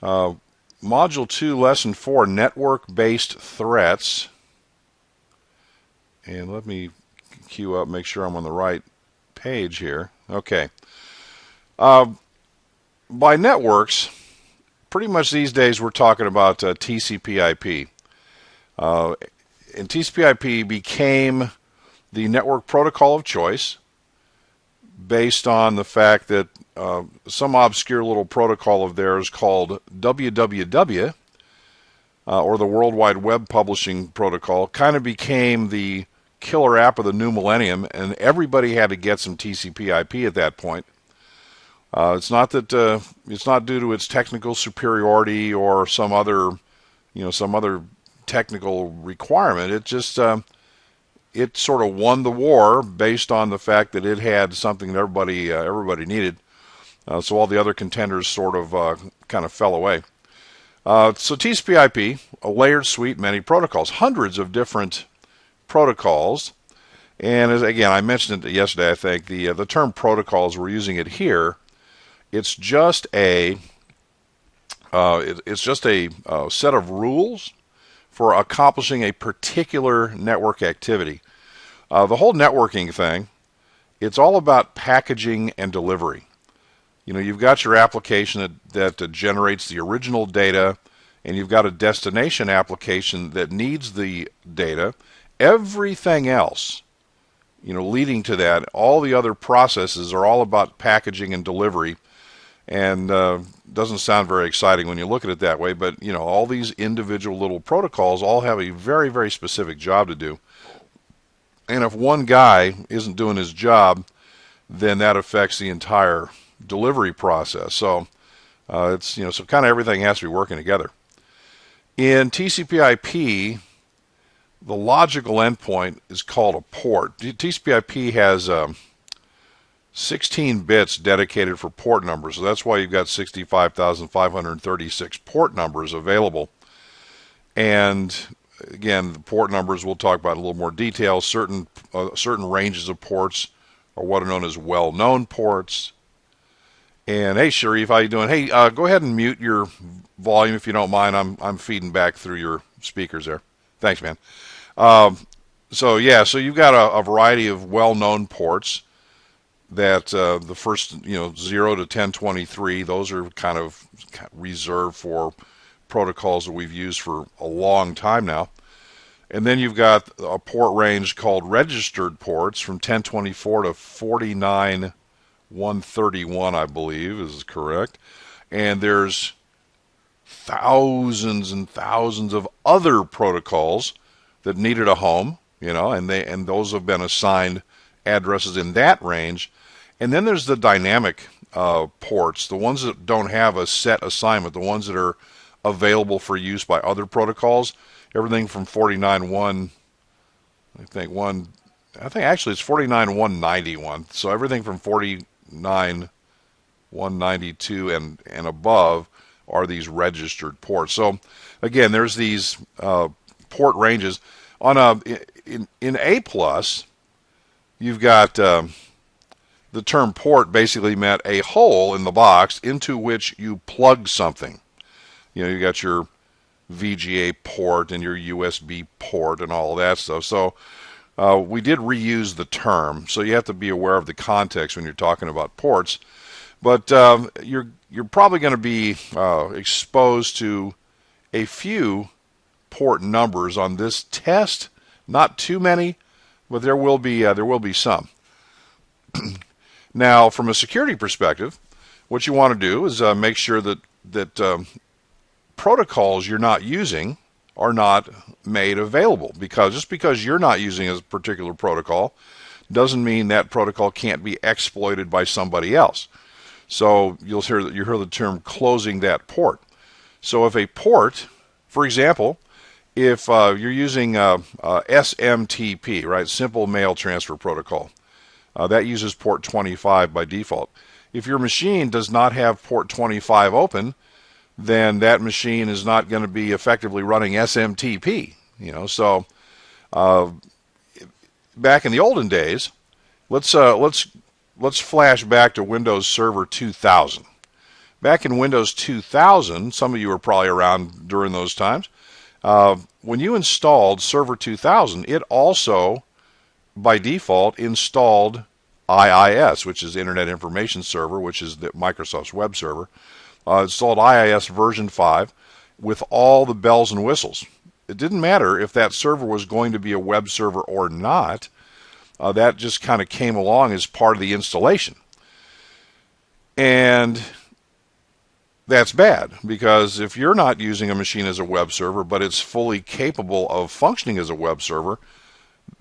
Uh, Module 2, Lesson 4, Network-Based Threats. And let me queue up, make sure I'm on the right page here. Okay. By networks, pretty much these days we're talking about TCP/IP. And TCP/IP became the network protocol of choice based on the fact that some obscure little protocol of theirs called WWW, or the World Wide Web Publishing Protocol, kind of became the killer app of the new millennium, and everybody had to get some TCP/IP at that point. It's not that it's not due to its technical superiority or some other technical requirement. It just it sort of won the war based on the fact that it had something that everybody needed. So all the other contenders sort of kind of fell away. So TCP/IP, a layered suite, many protocols, hundreds of different protocols. And again, I mentioned it yesterday. I think the term protocols, we're using it here. It's just a set of rules for accomplishing a particular network activity. The whole networking thing, it's all about packaging and delivery. You've got your application that generates the original data, and you've got a destination application that needs the data. Everything else, leading to that, all the other processes are all about packaging and delivery. And doesn't sound very exciting when you look at it that way, but all these individual little protocols all have a very, very specific job to do. And if one guy isn't doing his job, then that affects the entire delivery process. So it's so kind of everything has to be working together. In TCP/IP, the logical endpoint is called a port. TCP/IP has 16 bits dedicated for port numbers, so that's why you've got 65,536 port numbers available. And again, the port numbers we'll talk about in a little more detail. Certain ranges of ports are what are known as well-known ports. And hey, Sharif, how you doing? Hey, go ahead and mute your volume if you don't mind. I'm feeding back through your speakers there. Thanks, man. So you've got a variety of well-known ports. That the first 0 to 1023, those are kind of reserved for protocols that we've used for a long time now. And then you've got a port range called registered ports from 1024 to 49131, I believe is correct. And there's thousands and thousands of other protocols that needed a home, and those have been assigned addresses in that range. And then there's the dynamic ports, the ones that don't have a set assignment, the ones that are available for use by other protocols. Everything from 49.1, I think actually it's 49.191. So everything from 49.192 and above are these registered ports. So again, there's these port ranges. In A+, you've got the term port basically meant a hole in the box into which you plug something. You got your VGA port and your USB port and all of that stuff. So we did reuse the term, so you have to be aware of the context when you're talking about ports. But you're probably going to be exposed to a few port numbers on this test. Not too many, but there will be some. Now, from a security perspective, what you want to do is make sure that protocols you're not using are not made available. Because just because you're not using a particular protocol doesn't mean that protocol can't be exploited by somebody else. So you hear the term closing that port. So if a port, for example, if you're using SMTP, right, Simple Mail Transfer Protocol, that uses port 25 by default. If your machine does not have port 25 open, then that machine is not going to be effectively running SMTP. So back in the olden days, let's flash back to Windows Server 2000. Back in Windows 2000, some of you were probably around during those times, when you installed Server 2000, it also, by default, installed IIS, which is Internet Information Server, which is Microsoft's web server. Installed IIS version 5 with all the bells and whistles. It didn't matter if that server was going to be a web server or not. That just kind of came along as part of the installation. And that's bad, because if you're not using a machine as a web server, but it's fully capable of functioning as a web server,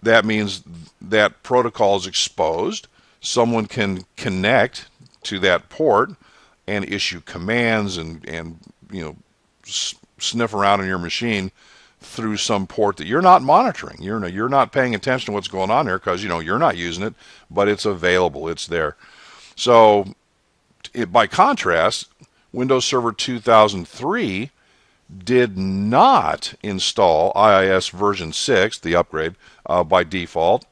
that means that protocol is exposed. Someone can connect to that port and issue commands and sniff around on your machine through some port that you're not monitoring. You're not paying attention to what's going on there because you're not using it, but it's available. It's there. So by contrast, Windows Server 2003 did not install IIS version 6, the upgrade, by default.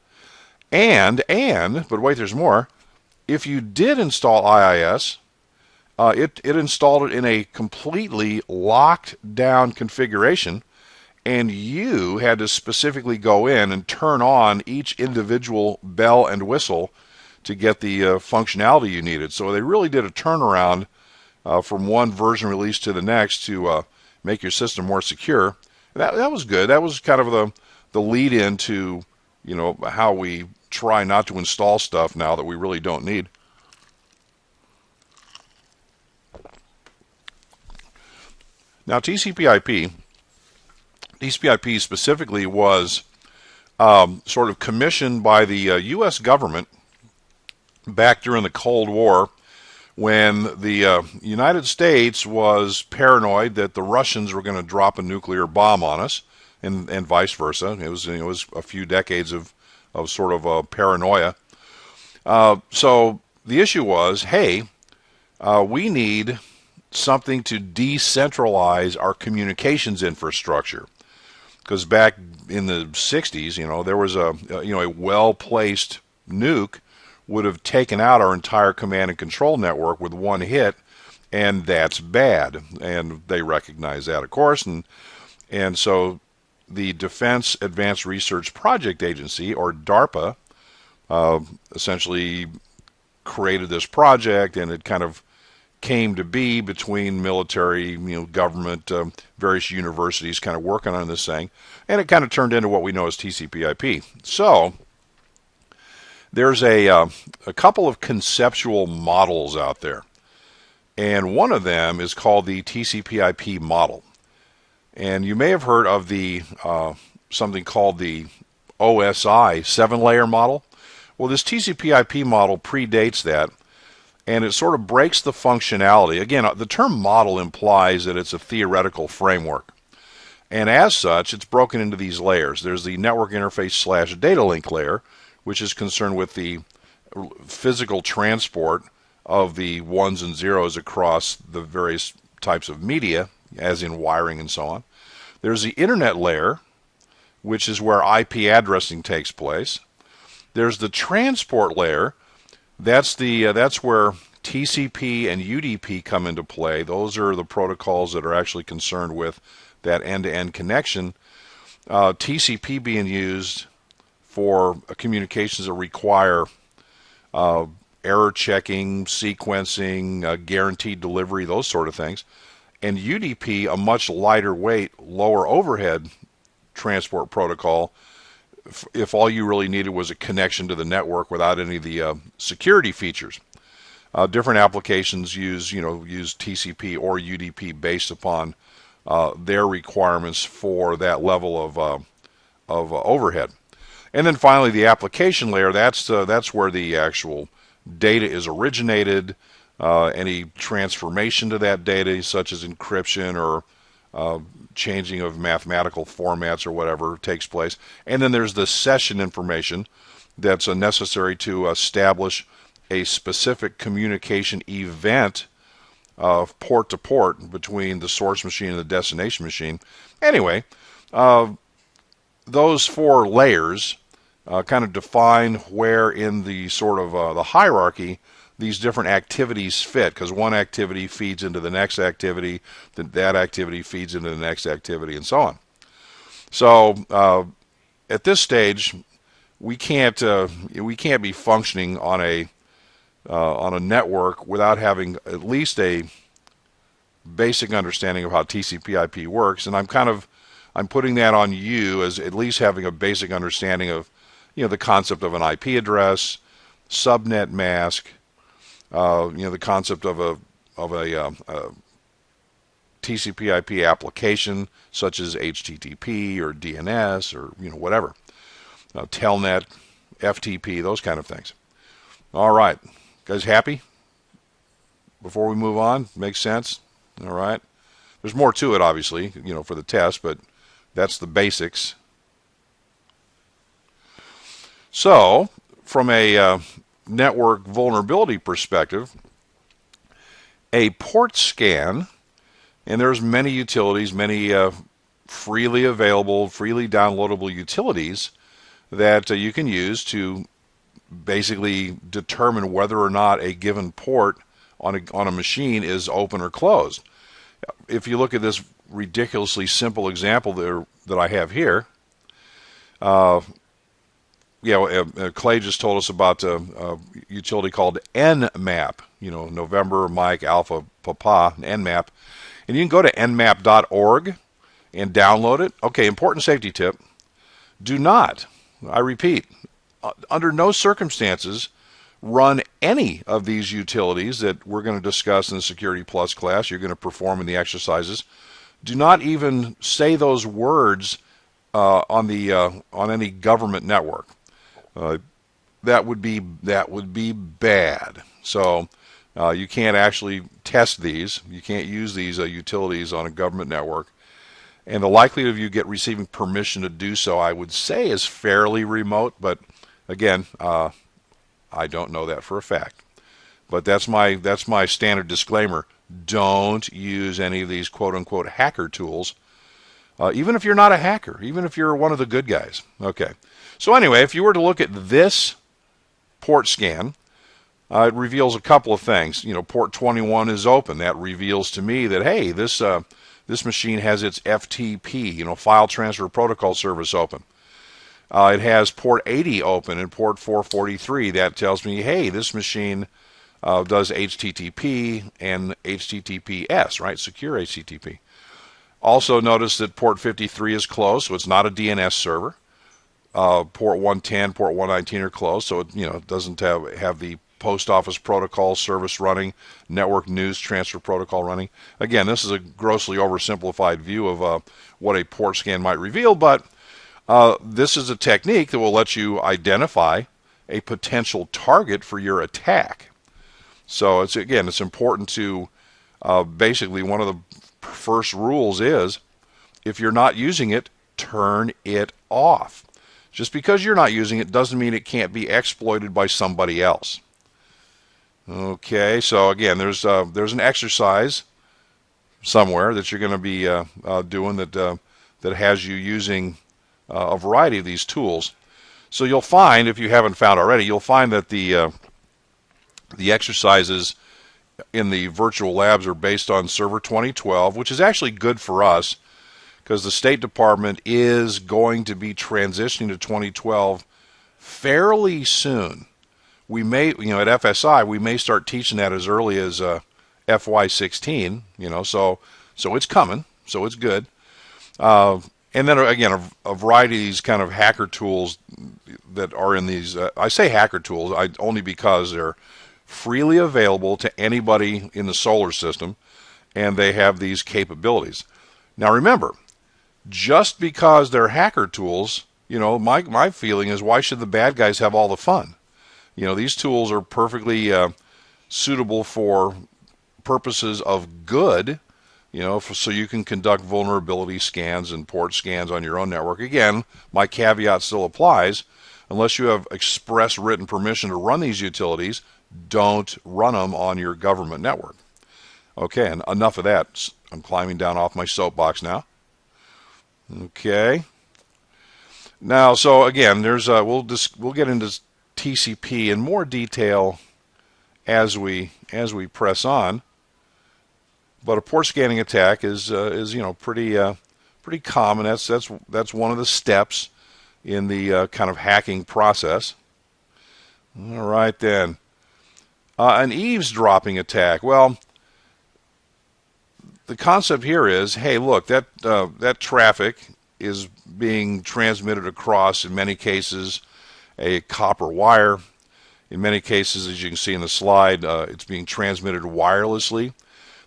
But wait, there's more. If you did install IIS, it installed it in a completely locked down configuration, and you had to specifically go in and turn on each individual bell and whistle to get the functionality you needed. So they really did a turnaround from one version release to the next to make your system more secure. That was good. That was kind of the lead into how we try not to install stuff now that we really don't need. Now TCP/IP specifically was sort of commissioned by the U.S. government back during the Cold War, when the United States was paranoid that the Russians were going to drop a nuclear bomb on us, and vice versa. It was a few decades of sort of paranoia. So the issue was, hey, we need something to decentralize our communications infrastructure, because back in the 60s, there was a well-placed nuke would have taken out our entire command and control network with one hit, and that's bad. And they recognize that, of course, and so the Defense Advanced Research Project Agency, or DARPA, essentially created this project, and it kind of came to be between military, government, various universities kind of working on this thing, and it kind of turned into what we know as TCP/IP. So there's a couple of conceptual models out there, and one of them is called the TCP/IP model. And you may have heard of the something called the OSI 7-layer model. Well, this TCP/IP model predates that, and it sort of breaks the functionality. Again, the term model implies that it's a theoretical framework, and as such, it's broken into these layers. There's the network interface / data link layer, which is concerned with the physical transport of the ones and zeros across the various types of media, as in wiring and so on. There's the internet layer, which is where IP addressing takes place. There's the transport layer. That's where TCP and UDP come into play. Those are the protocols that are actually concerned with that end-to-end connection. TCP being used for communications that require error checking, sequencing, guaranteed delivery, those sort of things. And UDP, a much lighter weight, lower overhead transport protocol, if all you really needed was a connection to the network without any of the security features. Different applications use TCP or UDP based upon their requirements for that level of overhead. And then finally, the application layer. That's where the actual data is originated. Any transformation to that data, such as encryption or changing of mathematical formats or whatever, takes place. And then there's the session information that's necessary to establish a specific communication event port to port between the source machine and the destination machine. Anyway, those 4 layers kind of define where in the sort of the hierarchy these different activities fit, because one activity feeds into the next activity, that activity feeds into the next activity, and so on. So at this stage, we can't be functioning on a network without having at least a basic understanding of how TCP/IP works, and I'm putting that on you as at least having a basic understanding of the concept of an IP address, subnet mask, the concept of a TCP/IP application such as HTTP or DNS or whatever, Telnet, FTP, those kind of things. All right, guys, happy? Before we move on, makes sense? All right. There's more to it, obviously, for the test, but that's the basics. So, from a network vulnerability perspective, a port scan, and there's many utilities, many freely available, freely downloadable utilities that you can use to basically determine whether or not a given port on a machine is open or closed. If you look at this ridiculously simple example that I have here, Clay just told us about a utility called Nmap, November, Mike, Alpha, Papa, Nmap. And you can go to nmap.org and download it. Okay, important safety tip. Do not, I repeat, under no circumstances run any of these utilities that we're going to discuss in the Security Plus class you're going to perform in the exercises. Do not even say those words on any government network. That would be bad. So you can't actually test these. You can't use these utilities on a government network. And the likelihood of you receiving permission to do so, I would say, is fairly remote. But again, I don't know that for a fact. But that's my standard disclaimer. Don't use any of these quote-unquote hacker tools, even if you're not a hacker, even if you're one of the good guys. Okay. So anyway, if you were to look at this port scan, it reveals a couple of things. Port 21 is open. That reveals to me that, hey, this machine has its FTP, File Transfer Protocol service open. It has port 80 open and port 443. That tells me, hey, this machine does HTTP and HTTPS, right? Secure HTTP. Also notice that port 53 is closed, so it's not a DNS server. Port 110, port 119 are closed, so it doesn't have the post office protocol service running, network news transfer protocol running. Again, this is a grossly oversimplified view of what a port scan might reveal, but this is a technique that will let you identify a potential target for your attack. So it's important to basically, one of the first rules is, if you're not using it, turn it off. Just because you're not using it doesn't mean it can't be exploited by somebody else. Okay, so again, there's an exercise somewhere that you're going to be doing that has you using a variety of these tools. So you'll find, if you haven't found already, you'll find that the exercises in the virtual labs are based on Server 2012, which is actually good for us because the State Department is going to be transitioning to 2012 fairly soon. We may, at FSI, we may start teaching that as early as FY16, so it's coming, so it's good. And then again, a variety of these kind of hacker tools that are in these, I say hacker tools only because they're freely available to anybody in the solar system, and they have these capabilities. Now remember, just because they're hacker tools, my feeling is, why should the bad guys have all the fun? These tools are perfectly suitable for purposes of good, so you can conduct vulnerability scans and port scans on your own network. Again, my caveat still applies. Unless you have express written permission to run these utilities, don't run them on your government network. Okay, and enough of that. I'm climbing down off my soapbox now. Okay. Now, so again, there's we'll get into TCP in more detail as we press on. But a port scanning attack is pretty common. That's one of the steps in the kind of hacking process. All right then. An eavesdropping attack. Well, the concept here is, hey, look, that traffic is being transmitted across, in many cases, a copper wire. In many cases, as you can see in the slide, it's being transmitted wirelessly.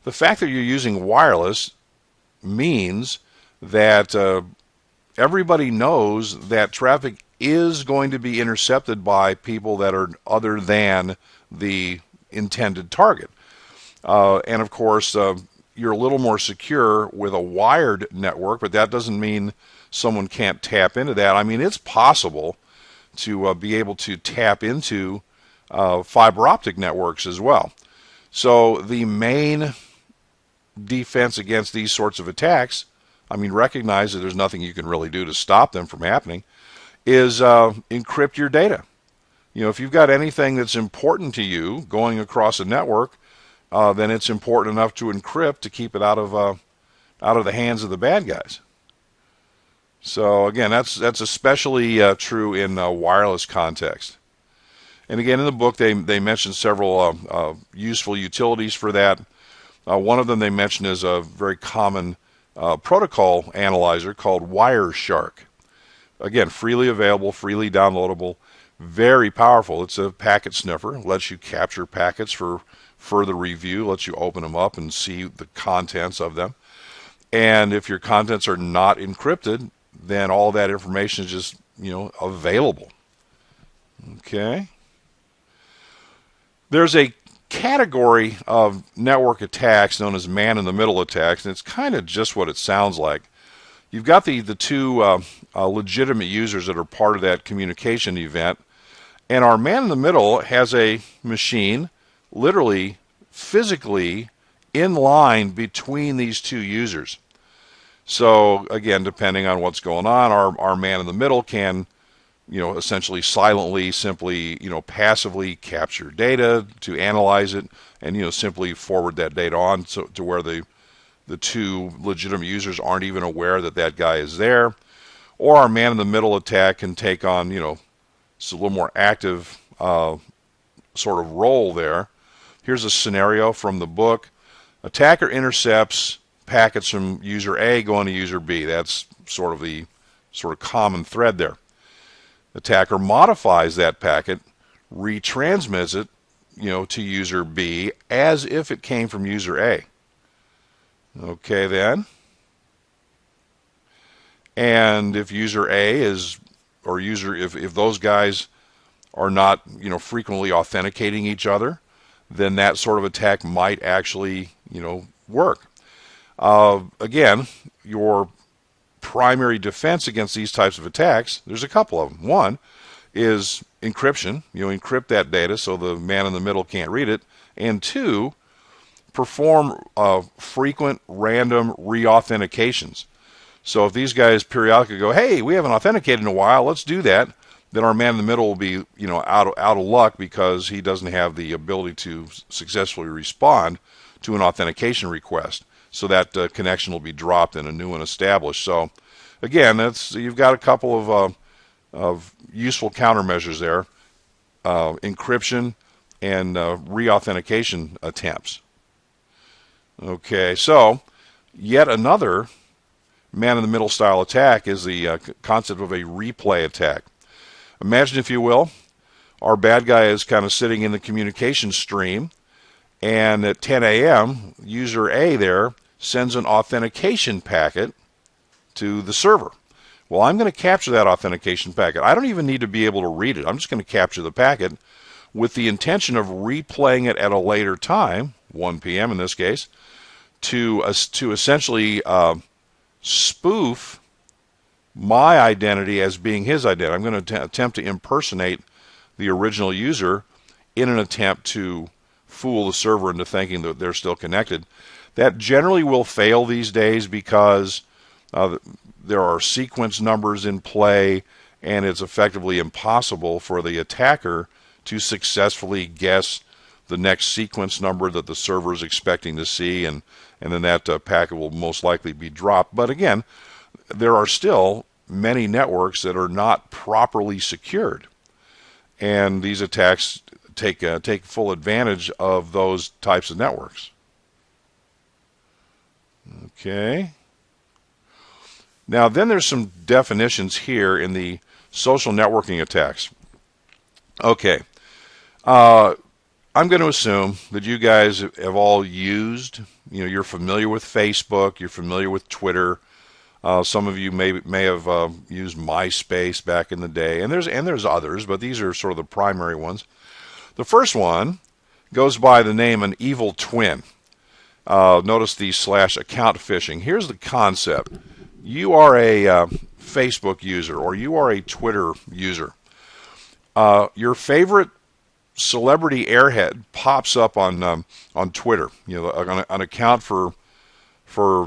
The fact that you're using wireless means that everybody knows that traffic is going to be intercepted by people that are other than the intended target. And of course, you're a little more secure with a wired network, but that doesn't mean someone can't tap into that. I mean, it's possible to be able to tap into fiber optic networks as well. So the main defense against these sorts of attacks, I mean, recognize that there's nothing you can really do to stop them from happening, is encrypt your data. You know, if you've got anything that's important to you going across a network, then it's important enough to encrypt to keep it out of the hands of the bad guys. So again, that's especially true in wireless context. And again, in the book, they mention several useful utilities for that. One of them they mention is a very common protocol analyzer called Wireshark. Again, freely available, freely downloadable, very powerful. It's a packet sniffer, lets you capture packets for further review, lets you open them up and see the contents of them. And if your contents are not encrypted, then all that information is just, available. Okay. There's a category of network attacks known as man-in-the-middle attacks, and it's kind of just what it sounds like. You've got the two legitimate users that are part of that communication event, and our man-in-the-middle has a machine literally, physically in line between these two users. So again, depending on what's going on, our man-in-the-middle can essentially silently, simply, passively capture data to analyze it and, simply forward that data on to where the two legitimate users aren't even aware that guy is there. Or our man-in-the-middle attack can take on, it's a little more active sort of role there. Here's a scenario from the book. Attacker intercepts packets from user A going to user B. That's sort of the common thread there. Attacker modifies that packet, retransmits it, to user B as if it came from user A. Okay then. And if user A is, or if those guys are not, frequently authenticating each other, then that sort of attack might actually, work. Again, your primary defense against these types of attacks, there's a couple of them. One is encryption. Encrypt that data so the man-in-the-middle can't read it. And two, perform frequent random re-authentications. So if these guys periodically go, hey, we haven't authenticated in a while, let's do that, then our man-in-the-middle will be, out of luck because he doesn't have the ability to successfully respond to an authentication request. So that connection will be dropped and a new one established. So again, you've got a couple of useful countermeasures there, encryption and re-authentication attempts. Okay, so yet another man-in-the-middle style attack is the concept of a replay attack. Imagine, if you will, our bad guy is kind of sitting in the communication stream, and at 10 a.m., user A there sends an authentication packet to the server. Well, I'm going to capture that authentication packet. I don't even need to be able to read it. I'm just going to capture the packet with the intention of replaying it at a later time, 1 p.m. in this case, to essentially spoof my identity as being his identity. I'm going to attempt to impersonate the original user in an attempt to fool the server into thinking that they're still connected. That generally will fail these days because there are sequence numbers in play, and it's effectively impossible for the attacker to successfully guess the next sequence number that the server is expecting to see, and then that packet will most likely be dropped. But again, there are still many networks that are not properly secured, and these attacks take full advantage of those types of networks. Okay. Now then there's some definitions here in the social networking attacks. Okay. I'm going to assume that you guys have all used, you're familiar with Facebook, you're familiar with Twitter. Some of you may have used MySpace back in the day, and there's others, but these are sort of the primary ones. The first one goes by the name an evil twin. Notice the /account phishing. Here's the concept. You are a Facebook user, or you are a Twitter user. Your favorite celebrity airhead pops up on Twitter. An account for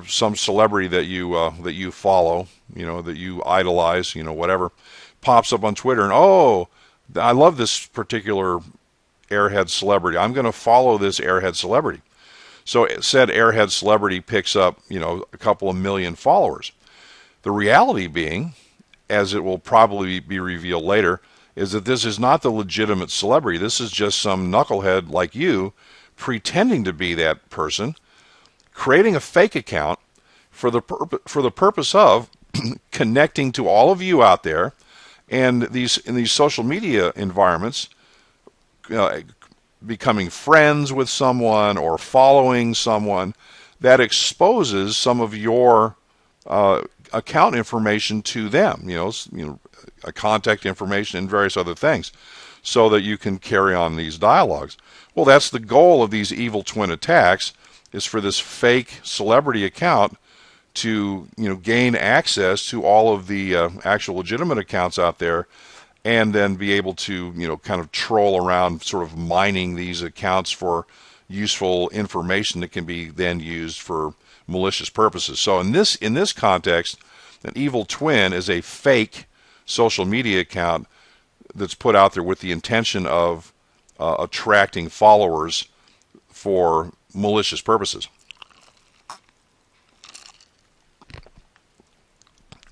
some celebrity that you follow, that you idolize, whatever, pops up on Twitter, and oh, I love this particular airhead celebrity. I'm going to follow this airhead celebrity. So said airhead celebrity picks up, a couple of million followers. The reality being, as it will probably be revealed later, is that this is not the legitimate celebrity. This is just some knucklehead like you pretending to be that person, creating a fake account for the purpose of connecting to all of you out there, and in these social media environments, becoming friends with someone or following someone that exposes some of your account information to them, contact information and various other things, so that you can carry on these dialogues. Well, that's the goal of these evil twin attacks, is for this fake celebrity account to gain access to all of the actual legitimate accounts out there, and then be able to kind of troll around, sort of mining these accounts for useful information that can be then used for malicious purposes. So in this context, an evil twin is a fake social media account that's put out there with the intention of attracting followers for malicious purposes.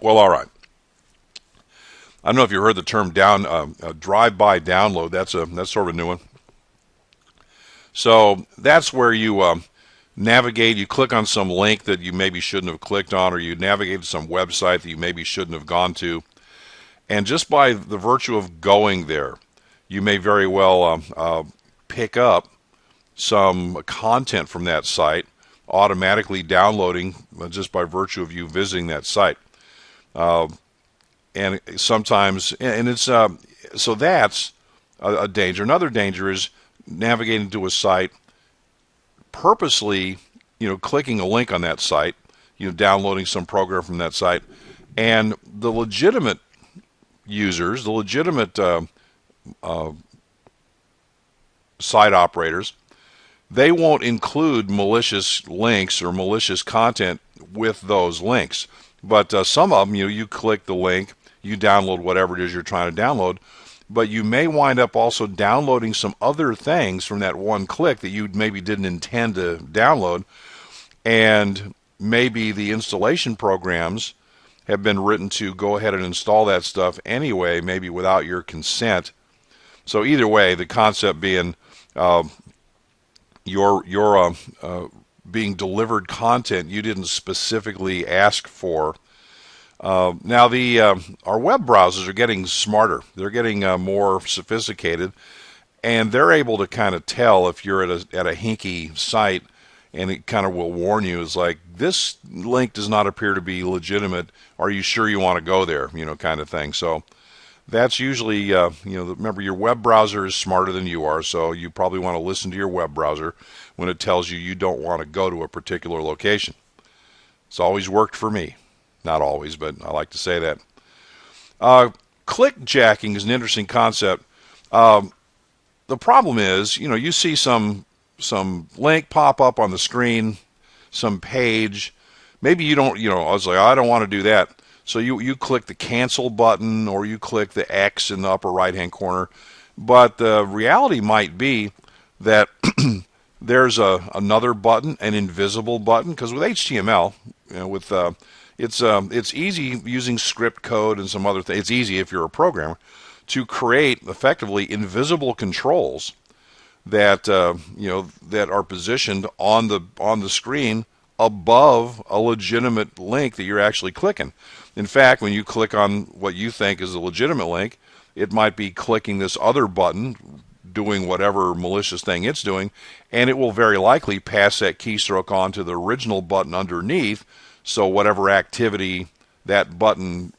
Well, all right. I don't know if you heard the term drive-by download. That's sort of a new one. So that's where you navigate. You click on some link that you maybe shouldn't have clicked on, or you navigate to some website that you maybe shouldn't have gone to. And just by the virtue of going there, you may very well pick up some content from that site, automatically downloading just by virtue of you visiting that site. And sometimes, and it's so that's a danger. Another danger is navigating to a site, purposely, clicking a link on that site, downloading some program from that site, and the legitimate users, the legitimate site operators, they won't include malicious links or malicious content with those links. But some of them, you click the link, you download whatever it is you're trying to download, but you may wind up also downloading some other things from that one click that you maybe didn't intend to download, and maybe the installation programs have been written to go ahead and install that stuff anyway, maybe without your consent. So either way, the concept being you're being delivered content you didn't specifically ask for. Now our web browsers are getting smarter. They're getting more sophisticated, and they're able to kind of tell if you're at a hinky site, and it kind of will warn you. It's like, this link does not appear to be legitimate. Are you sure you want to go there? Kind of thing. So that's usually, remember, your web browser is smarter than you are, so you probably want to listen to your web browser when it tells you don't want to go to a particular location. It's always worked for me. Not always, but I like to say that. Clickjacking is an interesting concept. The problem is, you see some link pop up on the screen, some page. Maybe you don't, I was like, I don't want to do that. So you click the cancel button, or you click the X in the upper right-hand corner. But the reality might be that there's another button, an invisible button, because with HTML, it's easy using script code and some other things. It's easy if you're a programmer to create effectively invisible controls that that are positioned on the screen above a legitimate link that you're actually clicking. In fact, when you click on what you think is a legitimate link, it might be clicking this other button, doing whatever malicious thing it's doing, and it will very likely pass that keystroke on to the original button underneath, so whatever activity that button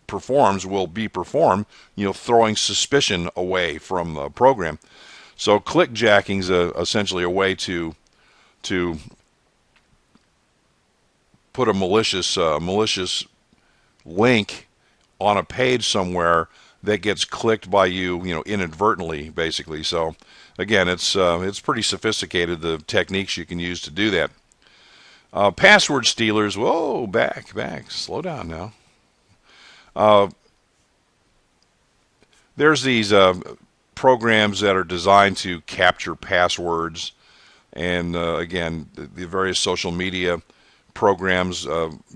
performs will be performed, throwing suspicion away from the program. So clickjacking is essentially a way to put a malicious link on a page somewhere that gets clicked by you, inadvertently, basically. So again, it's pretty sophisticated, the techniques you can use to do that. Password stealers. Whoa, back, slow down now. There's these programs that are designed to capture passwords, and again, the various social media programs,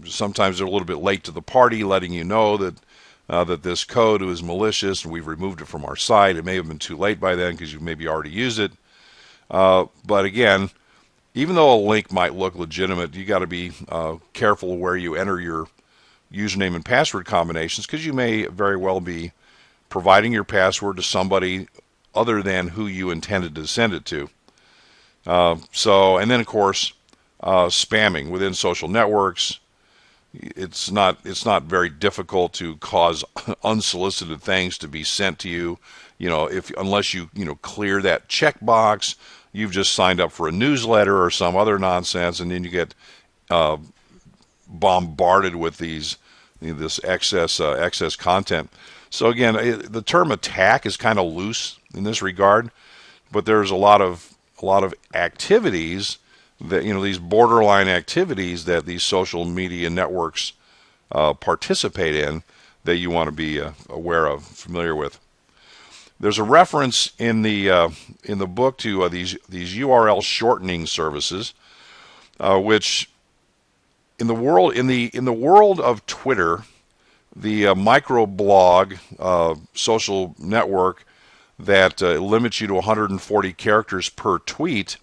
sometimes they're a little bit late to the party, letting you know that this code is malicious and we've removed it from our site. It may have been too late by then because you've maybe already used it. But again, even though a link might look legitimate, you got to be careful where you enter your username and password combinations, because you may very well be providing your password to somebody other than who you intended to send it to. And then of course, spamming within social networks. It's not very difficult to cause unsolicited things to be sent to you. Unless you clear that checkbox, you've just signed up for a newsletter or some other nonsense, and then you get bombarded with this excess content. So again, the term attack is kind of loose in this regard, but there's a lot of activities that, these borderline activities that these social media networks participate in that you want to be aware of, familiar with. There's a reference in the book to these URL shortening services, which in the world of Twitter, the microblog social network that limits you to 140 characters per tweet.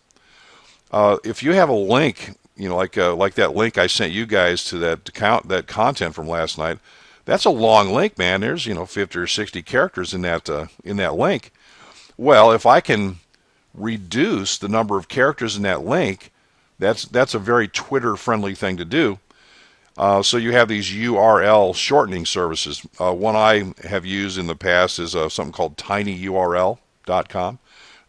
If you have a link, like that link I sent you guys to that content from last night, that's a long link, man. There's 50 or 60 characters in that link. Well, if I can reduce the number of characters in that link, that's a very Twitter-friendly thing to do. So you have these URL shortening services. One I have used in the past is something called tinyurl.com.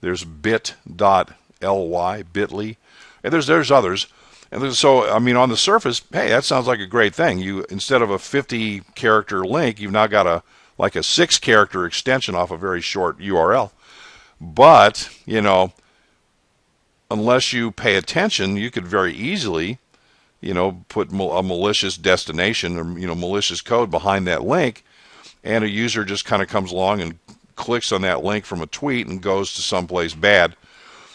There's bit.ly, bit.ly, and there's others. And so, on the surface, hey, that sounds like a great thing. You, instead of a 50-character link, you've now got a 6-character extension off a very short URL. But, unless you pay attention, you could very easily, put a malicious destination or, malicious code behind that link, and a user just kind of comes along and clicks on that link from a tweet and goes to someplace bad.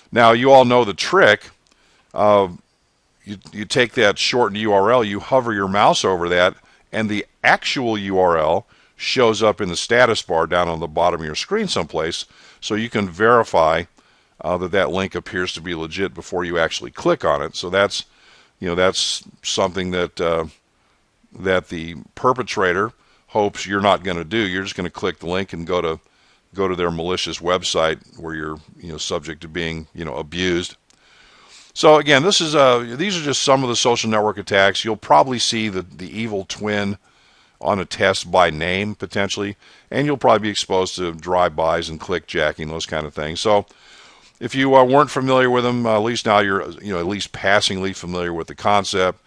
Now, you all know the trick. You take that shortened URL, you hover your mouse over that, and the actual URL shows up in the status bar down on the bottom of your screen someplace, so you can verify that link appears to be legit before you actually click on it. So that's something that the perpetrator hopes you're not going to do. You're just going to click the link and go to their malicious website where you're subject to being abused. So again, these are just some of the social network attacks. You'll probably see the evil twin on a test by name potentially, and you'll probably be exposed to drive-bys and clickjacking, those kind of things. So if you weren't familiar with them, at least now you're at least passingly familiar with the concept.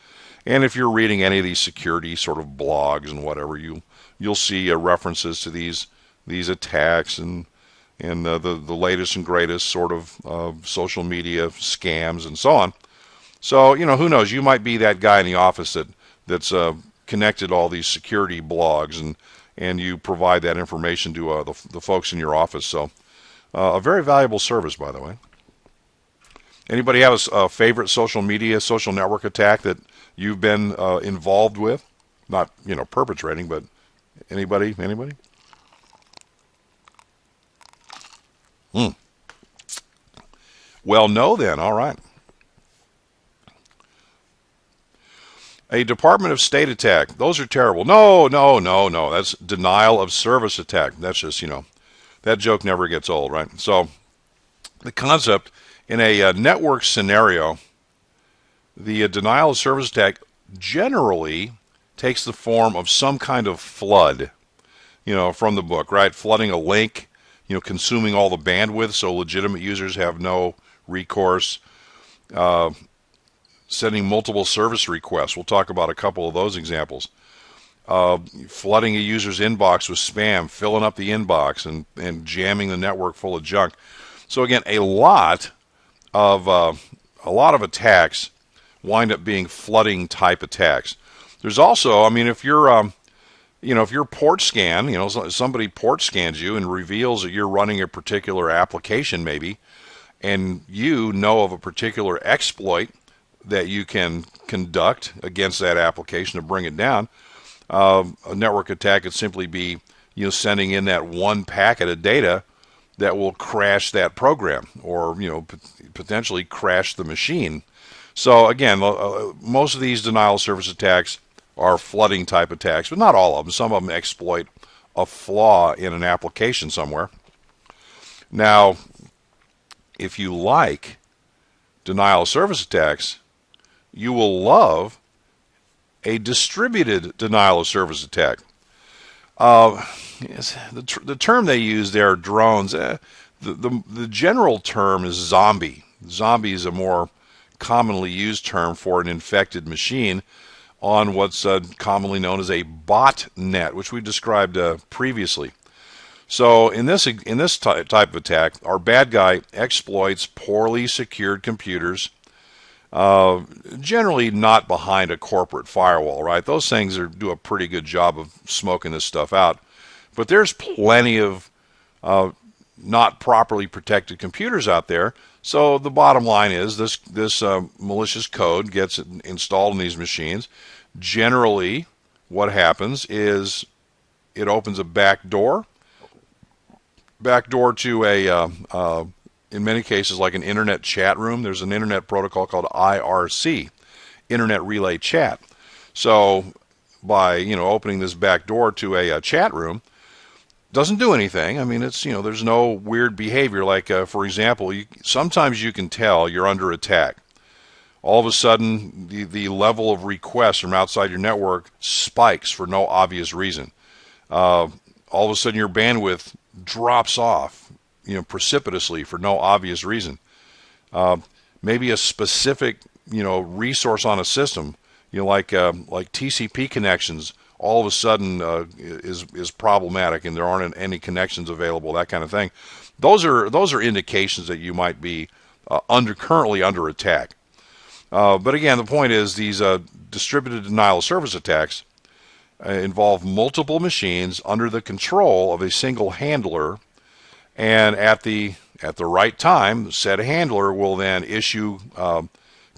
And if you're reading any of these security sort of blogs and whatever, you'll see references to these attacks and the latest and greatest sort of social media scams and so on. So, who knows? You might be that guy in the office that's connected to all these security blogs, and you provide that information to the folks in your office. So A very valuable service, by the way. Anybody have a favorite social media, social network attack that you've been involved with? Not, perpetrating, but anybody? Anybody? Well, no then. All right. A Department of State attack. Those are terrible. No. That's denial of service attack. That's just, that joke never gets old, right? So the concept in a network scenario, the denial of service attack generally takes the form of some kind of flood, from the book, right? Flooding a link, consuming all the bandwidth so legitimate users have no recourse. Sending multiple service requests. We'll talk about a couple of those examples. Flooding a user's inbox with spam, filling up the inbox, and jamming the network full of junk. So again, a lot of attacks wind up being flooding type attacks. There's also, if you're if your port scan, somebody port scans you and reveals that you're running a particular application maybe, and you know of a particular exploit that you can conduct against that application to bring it down. A network attack could simply be sending in that one packet of data that will crash that program, or potentially crash the machine. So again, most of these denial of service attacks are flooding type attacks, but not all of them. Some of them exploit a flaw in an application somewhere. Now, if you like denial of service attacks, you will love a distributed denial of service attack. The term they use there, drones, the general term is zombie. Zombie is a more commonly used term for an infected machine on what's commonly known as a botnet, which we described previously. So in this type of attack, our bad guy exploits poorly secured computers, generally not behind a corporate firewall, right? Those things do a pretty good job of smoking this stuff out. But there's plenty of not properly protected computers out there. So the bottom line is this malicious code gets installed in these machines. Generally, what happens is it opens a back door to a in many cases, like an internet chat room. There's an internet protocol called IRC, Internet Relay Chat. So by, opening this back door to a chat room, doesn't do anything. It's, there's no weird behavior. Like, for example, sometimes you can tell you're under attack. All of a sudden, the level of requests from outside your network spikes for no obvious reason. All of a sudden, your bandwidth drops off, precipitously for no obvious reason. Maybe a specific, resource on a system, like TCP connections, all of a sudden is problematic, and there aren't any connections available. That kind of thing. Those are indications that you might be currently under attack. But again, the point is these distributed denial of service attacks involve multiple machines under the control of a single handler. And at the right time, said handler will then issue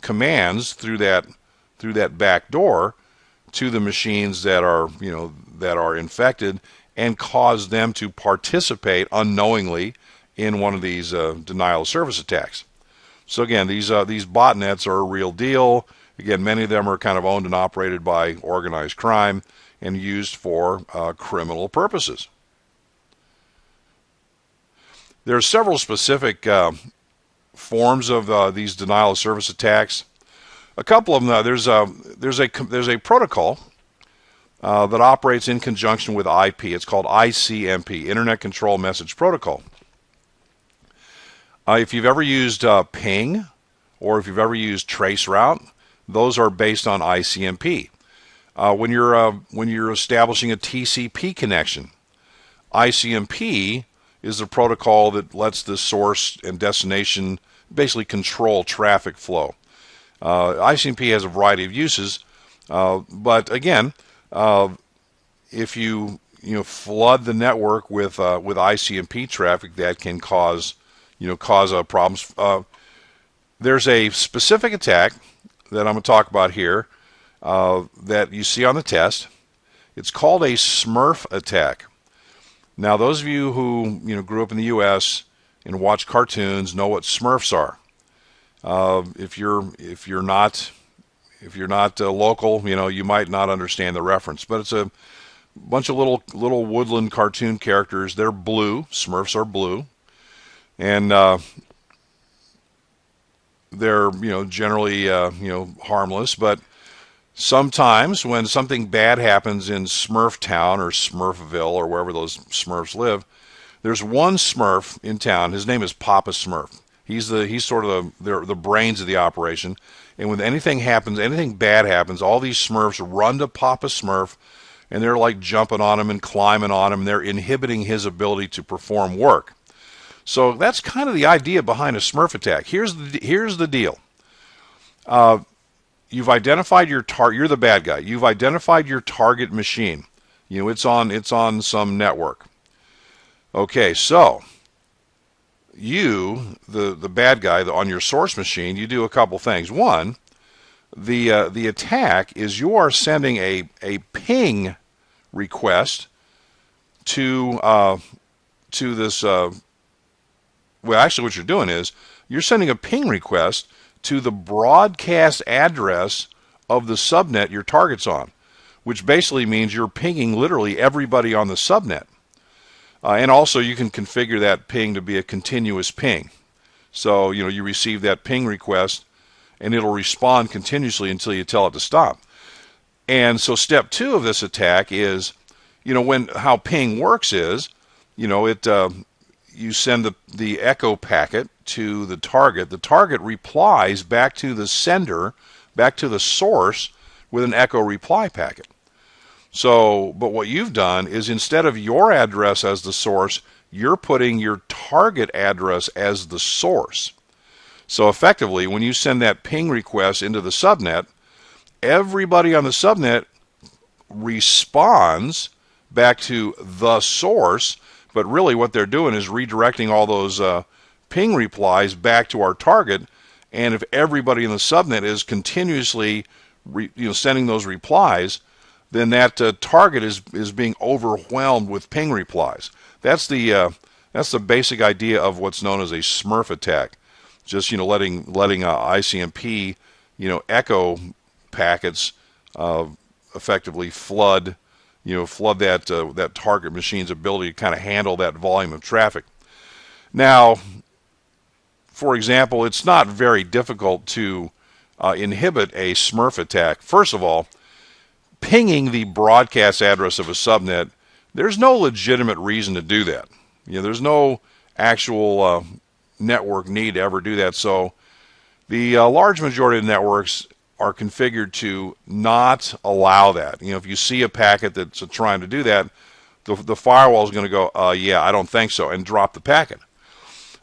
commands through that back door to the machines that are infected, and cause them to participate unknowingly in one of these denial of service attacks. So again, these botnets are a real deal. Again, many of them are kind of owned and operated by organized crime and used for criminal purposes. There are several specific forms of these denial of service attacks. A couple of them, there's a protocol that operates in conjunction with IP. It's called ICMP, Internet Control Message Protocol. If you've ever used ping, or if you've ever used traceroute, those are based on ICMP. When you're establishing a TCP connection, ICMP is the protocol that lets the source and destination basically control traffic flow. ICMP has a variety of uses, but again, if you flood the network with ICMP traffic that can cause problems. There's a specific attack that I'm going to talk about here that you see on the test. It's called a Smurf attack. Now, those of you who grew up in the U.S. and watch cartoons know what Smurfs are. If you're not local, you might not understand the reference. But it's a bunch of little woodland cartoon characters. They're blue. Smurfs are blue, and they're generally harmless. But sometimes when something bad happens in Smurf Town or Smurfville or wherever those Smurfs live, there's one Smurf in town. His name is Papa Smurf. He's sort of the brains of the operation. And when anything bad happens, all these Smurfs run to Papa Smurf, and they're like jumping on him and climbing on him. They're inhibiting his ability to perform work. So that's kind of the idea behind a Smurf attack. Here's the deal. You've identified your target. You're the bad guy. You've identified your target machine. It's on some network. Okay, so you, the bad guy, on your source machine, you do a couple things. One, the attack is you are sending a ping request to this. Well, actually, what you're doing is you're sending a ping request to the broadcast address of the subnet your target's on, which basically means you're pinging literally everybody on the subnet. And also, you can configure that ping to be a continuous ping. So, you receive that ping request, and it'll respond continuously until you tell it to stop. And so step 2 of this attack is, how ping works is, you send the echo packet to the target. The target replies back to the sender, back to the source, with an echo reply packet. So, but what you've done is instead of your address as the source, you're putting your target address as the source. So effectively, when you send that ping request into the subnet, everybody on the subnet responds back to the source, but really what they're doing is redirecting all those ping replies back to our target. And if everybody in the subnet is continuously sending those replies, then that target is being overwhelmed with ping replies. That's the basic idea of what's known as a Smurf attack. Just letting ICMP echo packets effectively flood that target machine's ability to kind of handle that volume of traffic. Now, for example, it's not very difficult to inhibit a Smurf attack. First of all, pinging the broadcast address of a subnet, there's no legitimate reason to do that. There's no actual network need to ever do that. So the large majority of networks are configured to not allow that. If you see a packet that's trying to do that, the firewall is going to go, yeah, I don't think so, and drop the packet.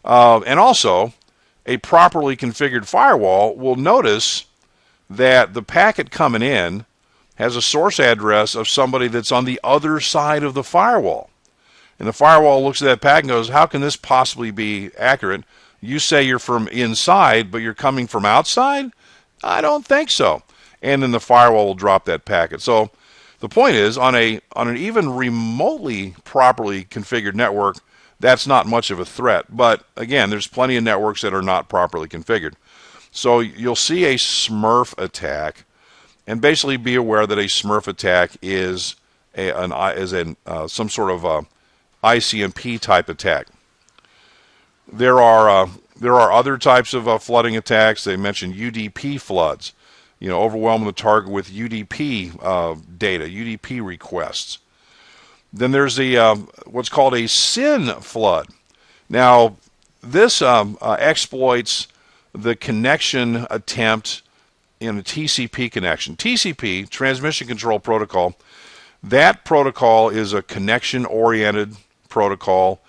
And also, a properly configured firewall will notice that the packet coming in has a source address of somebody that's on the other side of the firewall. And the firewall looks at that packet and goes, how can this possibly be accurate? You say you're from inside, but you're coming from outside? I don't think so. And then the firewall will drop that packet. So the point is, on an even remotely properly configured network, that's not much of a threat. But again, there's plenty of networks that are not properly configured. So you'll see a Smurf attack, and basically be aware that a Smurf attack is some sort of ICMP type attack. There are other types of flooding attacks. They mentioned UDP floods, overwhelming the target with UDP data, UDP requests. Then there's what's called a SYN flood. Now, this exploits the connection attempt in a TCP connection. TCP, Transmission Control Protocol, that protocol is a connection-oriented protocol.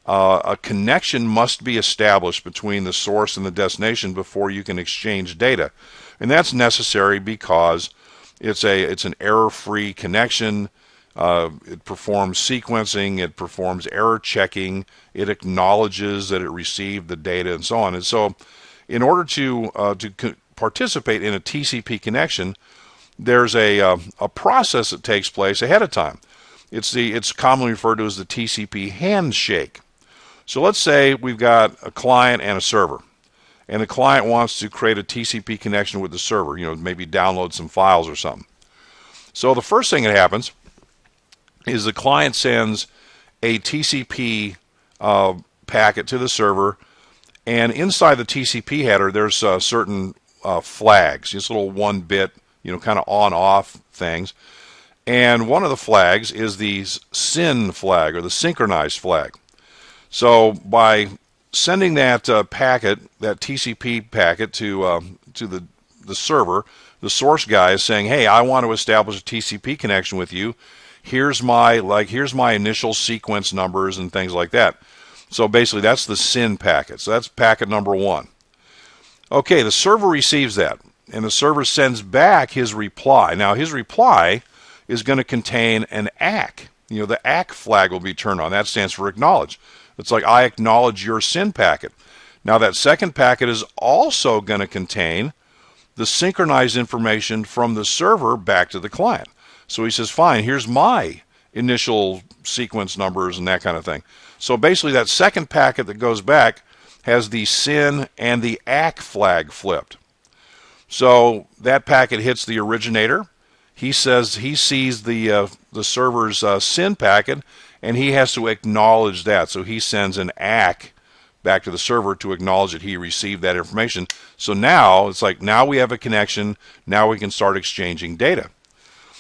A connection must be established between the source and the destination before you can exchange data. And that's necessary because it's an error-free connection. It performs sequencing, it performs error checking, it acknowledges that it received the data, and so on. And so in order to participate in a TCP connection, there's a process that takes place ahead of time. It's commonly referred to as the TCP handshake. So let's say we've got a client and a server, and the client wants to create a TCP connection with the server, maybe download some files or something. So the first thing that happens is the client sends a TCP packet to the server, and inside the TCP header there's certain flags, just little 1-bit, kind of on-off things. And one of the flags is the SYN flag, or the synchronized flag. So by sending that packet, that TCP packet to the server, the source guy is saying, hey, I want to establish a TCP connection with you. Here's my initial sequence numbers and things like that. So basically that's the SYN packet. So that's packet number 1. Okay, the server receives that, and the server sends back his reply. Now his reply is going to contain an ACK. The ACK flag will be turned on. That stands for acknowledge. It's like, I acknowledge your SYN packet. Now that second packet is also going to contain the synchronized information from the server back to the client. So he says, fine, here's my initial sequence numbers and that kind of thing. So basically that second packet that goes back has the SYN and the ACK flag flipped. So that packet hits the originator. He says he sees the server's SYN packet, and he has to acknowledge that. So he sends an ACK back to the server to acknowledge that he received that information. So now it's like, now we have a connection. Now we can start exchanging data.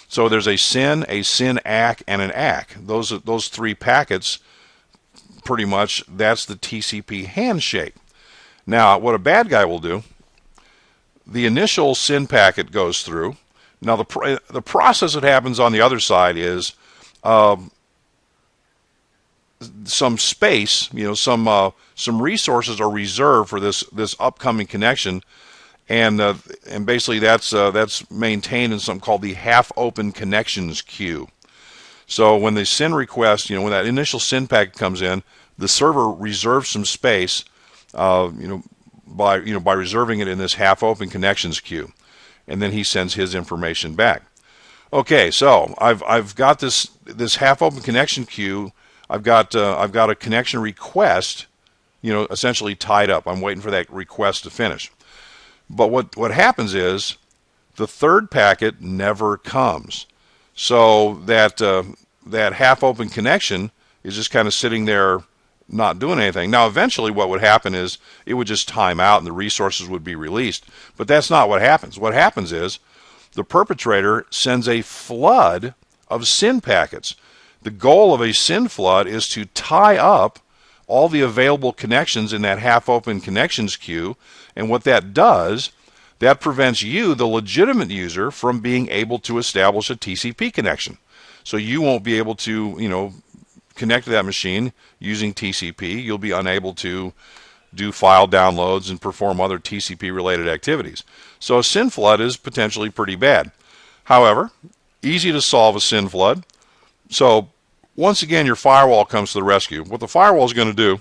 So there's a SYN ACK, and an ACK. Those 3 packets, pretty much, that's the TCP handshake. Now, what a bad guy will do, the initial SYN packet goes through. Now, the process that happens on the other side is some space, some resources are reserved for this upcoming connection, and basically that's maintained in something called the half-open connections queue. So when the SYN request, when that initial SYN packet comes in, the server reserves some space, by reserving it in this half-open connections queue, and then he sends his information back. Okay, so I've got this half-open connection queue. I've got a connection request, essentially tied up. I'm waiting for that request to finish. But what happens is the third packet never comes. So that half-open connection is just kind of sitting there not doing anything. Now eventually what would happen is it would just time out and the resources would be released. But that's not what happens. What happens is the perpetrator sends a flood of SYN packets. The goal of a SYN flood is to tie up all the available connections in that half-open connections queue, and what that does, that prevents you, the legitimate user, from being able to establish a TCP connection. So you won't be able to, connect to that machine using TCP. You'll be unable to do file downloads and perform other TCP-related activities. So a SYN flood is potentially pretty bad. However, easy to solve a SYN flood. So once again, your firewall comes to the rescue. What the firewall is going to do,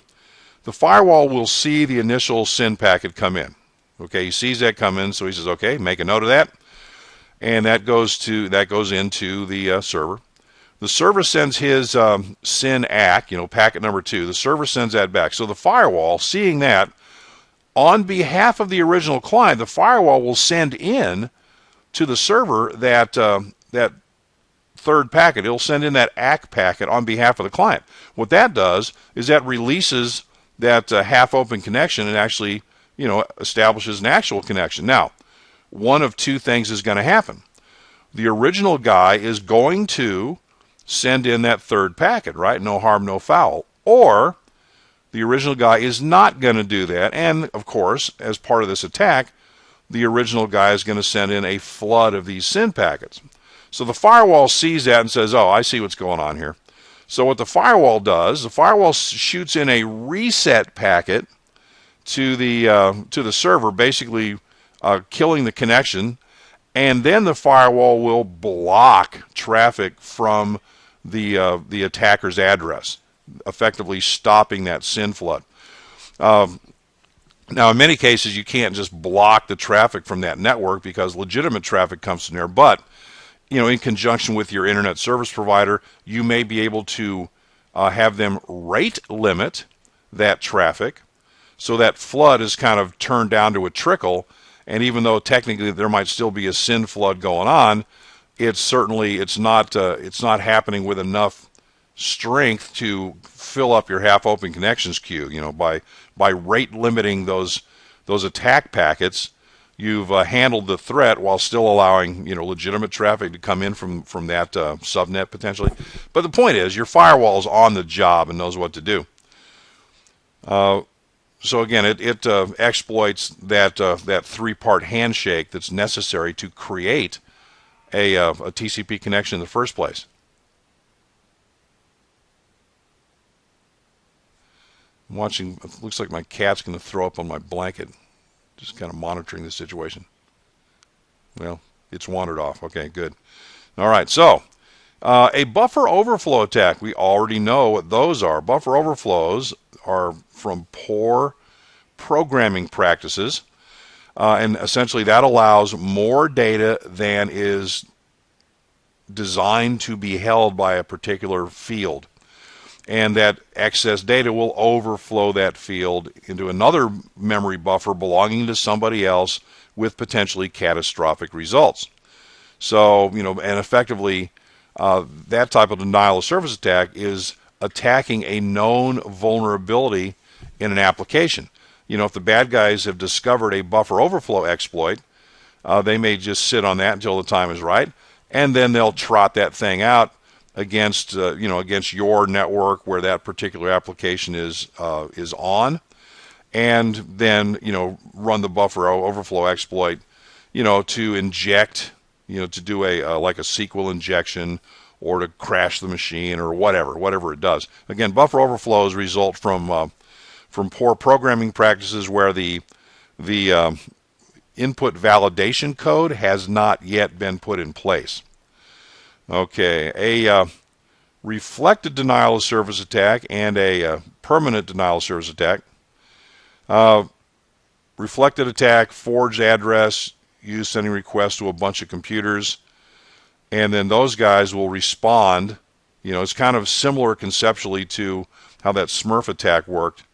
the firewall will see the initial SYN packet come in. Okay, he sees that come in, so he says, okay, make a note of that, and that goes into the server. The server sends his SYN ACK, packet number 2. The server sends that back. So the firewall, seeing that, on behalf of the original client, the firewall will send in to the server that third packet. It'll send in that ACK packet on behalf of the client. What that does is that releases that half-open connection and actually, establishes an actual connection. Now, one of two things is going to happen. The original guy is going to send in that third packet, right? No harm, no foul. Or the original guy is not going to do that. And, of course, as part of this attack, the original guy is going to send in a flood of these SYN packets. So the firewall sees that and says, oh, I see what's going on here. So what the firewall does, the firewall shoots in a reset packet to the server, basically killing the connection, and then the firewall will block traffic from the attacker's address, effectively stopping that SYN flood. Now, in many cases, you can't just block the traffic from that network because legitimate traffic comes from there. But, in conjunction with your internet service provider, you may be able to have them rate limit that traffic so that flood is kind of turned down to a trickle. And even though technically there might still be a SYN flood going on, it's not happening with enough strength to fill up your half-open connections queue. By rate limiting those attack packets, you've handled the threat while still allowing legitimate traffic to come in from that subnet potentially. But the point is, your firewall is on the job and knows what to do. So again, it exploits that three-part handshake that's necessary to create a TCP connection in the first place. I'm watching. It looks like my cat's going to throw up on my blanket. Just kind of monitoring the situation. Well, it's wandered off. Okay, good. All right, so a buffer overflow attack. We already know what those are. Buffer overflows are from poor programming practices, and essentially that allows more data than is designed to be held by a particular field. And that excess data will overflow that field into another memory buffer belonging to somebody else with potentially catastrophic results. So, and effectively, that type of denial of service attack is attacking a known vulnerability in an application. If the bad guys have discovered a buffer overflow exploit, they may just sit on that until the time is right, and then they'll trot that thing out against against your network where that particular application is on, and then run the buffer overflow exploit to inject to do like a SQL injection or to crash the machine or whatever it does. Again, buffer overflows result from poor programming practices where the input validation code has not yet been put in place. Okay, a reflected denial of service attack and a permanent denial of service attack. Reflected attack, forged address, use sending requests to a bunch of computers, and then those guys will respond. It's kind of similar conceptually to how that Smurf attack worked.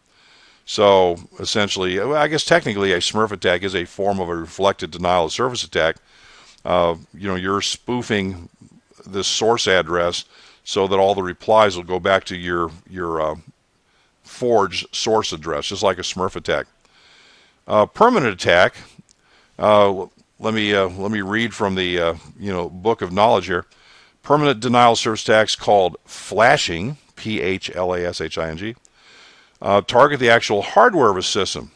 So essentially, I guess technically a Smurf attack is a form of a reflected denial of service attack. You're spoofing the source address so that all the replies will go back to your forged source address, just like a Smurf attack. Permanent attack. Let me read from the book of knowledge here. Permanent denial of service attacks called flashing, PHLASHING. Target the actual hardware of a system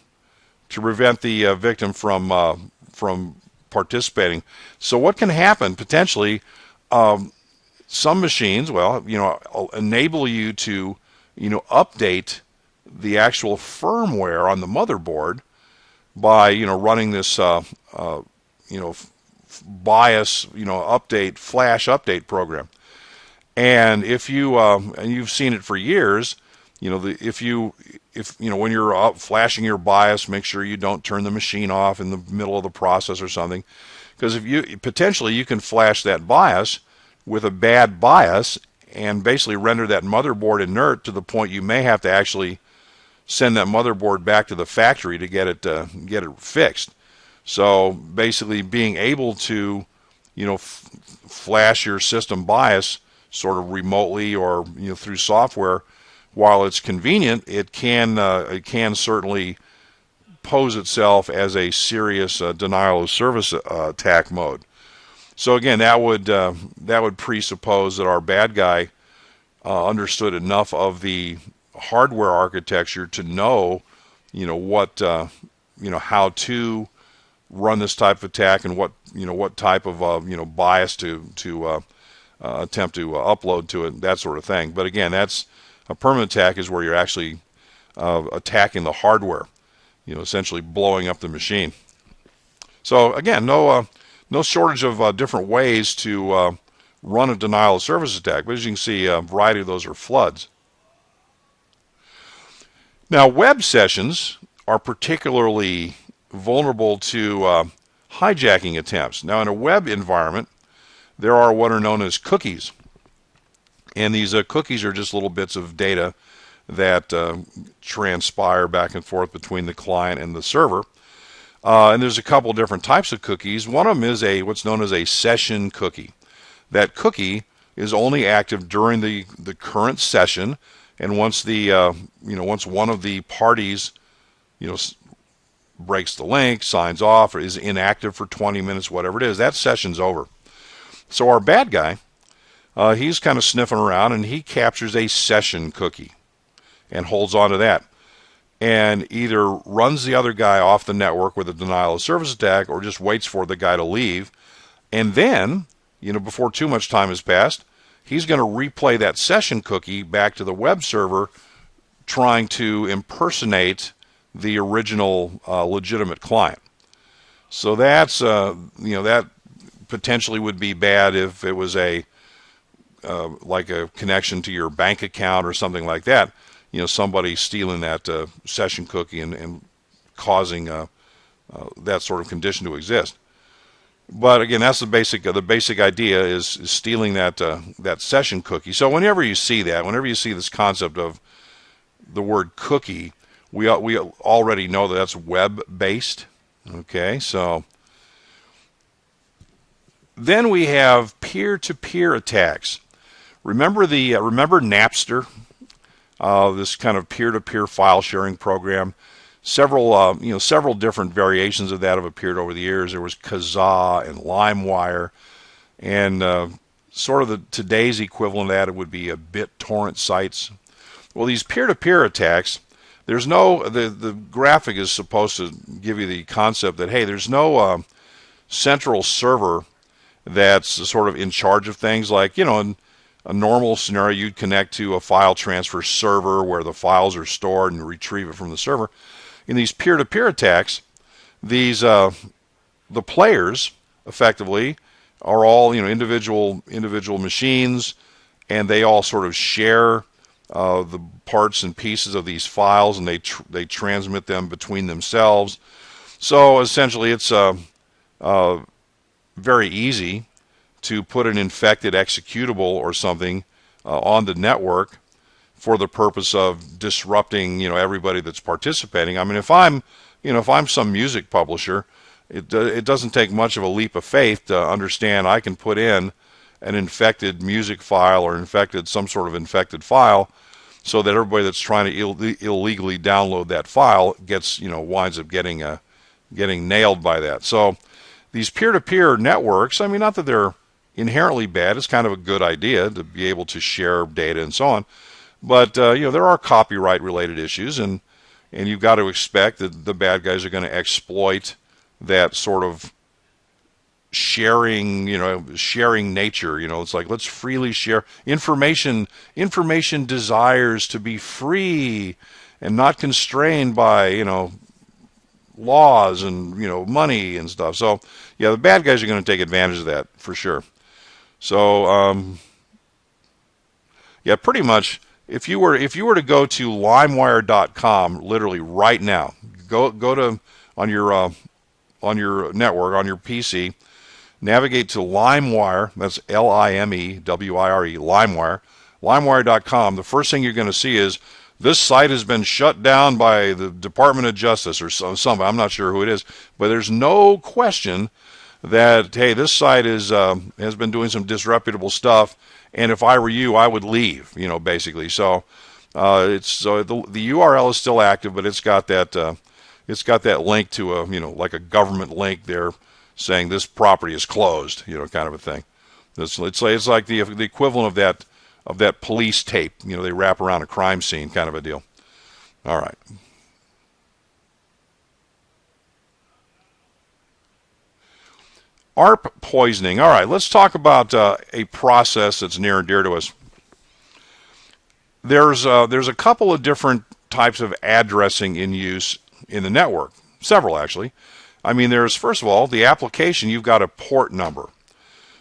to prevent the victim from participating. So what can happen potentially? Some machines, enable you to, update the actual firmware on the motherboard by, running this, BIOS, update, flash update program. And if you, and you've seen it for years, if when you're up flashing your BIOS, make sure you don't turn the machine off in the middle of the process or something, because if you potentially you can flash that BIOS with a bad BIOS and basically render that motherboard inert to the point you may have to actually send that motherboard back to the factory to get it fixed. So basically, being able to flash your system BIOS sort of remotely or through software, while it's convenient, it can certainly pose itself as a serious denial of service attack mode. So again, that would presuppose that our bad guy understood enough of the hardware architecture to know, what, how to run this type of attack and what type of BIOS to attempt to upload to it, that sort of thing. But again, that's a permanent attack is where you're actually attacking the hardware, essentially blowing up the machine. So again, no shortage of different ways to run a denial of service attack. But as you can see, a variety of those are floods. Now, web sessions are particularly vulnerable to hijacking attempts. Now, in a web environment, there are what are known as cookies. And these cookies are just little bits of data that transpire back and forth between the client and the server. And there's a couple different types of cookies. One of them is what's known as a session cookie. That cookie is only active during the current session, and once once one of the parties breaks the link, signs off, or is inactive for 20 minutes, whatever it is, that session's over. So our bad guy, he's kind of sniffing around, and he captures a session cookie and holds on to that, and either runs the other guy off the network with a denial of service attack, or just waits for the guy to leave, and then, before too much time has passed, he's going to replay that session cookie back to the web server, trying to impersonate the original legitimate client. So that's that potentially would be bad if it was like a connection to your bank account or something like that. Somebody stealing that session cookie and causing that sort of condition to exist. But again, that's the basic idea is stealing that session cookie. So whenever you see this concept of the word cookie, we already know that that's web based. Okay, so then we have peer-to-peer attacks. Remember Napster, this kind of peer-to-peer file sharing program. Several different variations of that have appeared over the years. There was Kazaa and LimeWire, and sort of today's equivalent of that would be BitTorrent sites. Well, these peer-to-peer attacks, the graphic is supposed to give you the concept that, hey, there's no central server that's sort of in charge of things. Like, in a normal scenario, you'd connect to a file transfer server where the files are stored and retrieve it from the server. In these peer-to-peer attacks, the players effectively are all individual machines, and they all sort of share the parts and pieces of these files, and they transmit them between themselves. So essentially, it's very easy to put an infected executable or something on the network for the purpose of disrupting everybody that's participating. I mean, if I'm some music publisher, it doesn't take much of a leap of faith to understand I can put in an infected music file or some sort of infected file, so that everybody that's trying to illegally download that file winds up getting nailed by that. So these peer-to-peer networks, I mean, not that they're inherently bad. It's kind of a good idea to be able to share data and so on. But there are copyright-related issues, and you've got to expect that the bad guys are going to exploit that sort of sharing nature. It's like, let's freely share information. Information desires to be free and not constrained by laws and money and stuff. So yeah, the bad guys are going to take advantage of that for sure. So yeah, pretty much. If you were to go to LimeWire.com literally right now, go to on your network, on your PC, navigate to LimeWire. That's LimeWire, LimeWire. LimeWire.com. The first thing you're going to see is this site has been shut down by the Department of Justice or something. I'm not sure who it is, but there's no question that, hey, this site has been doing some disreputable stuff. And if I were you, I would leave, basically. So the URL is still active, but it's got that link to like a government link there saying this property is closed, kind of a thing. It's like the equivalent of that police tape, they wrap around a crime scene kind of a deal. All right. ARP poisoning. All right, let's talk about a process that's near and dear to us. There's a couple of different types of addressing in use in the network. Several, actually. I mean, there's, first of all, the application, you've got a port number.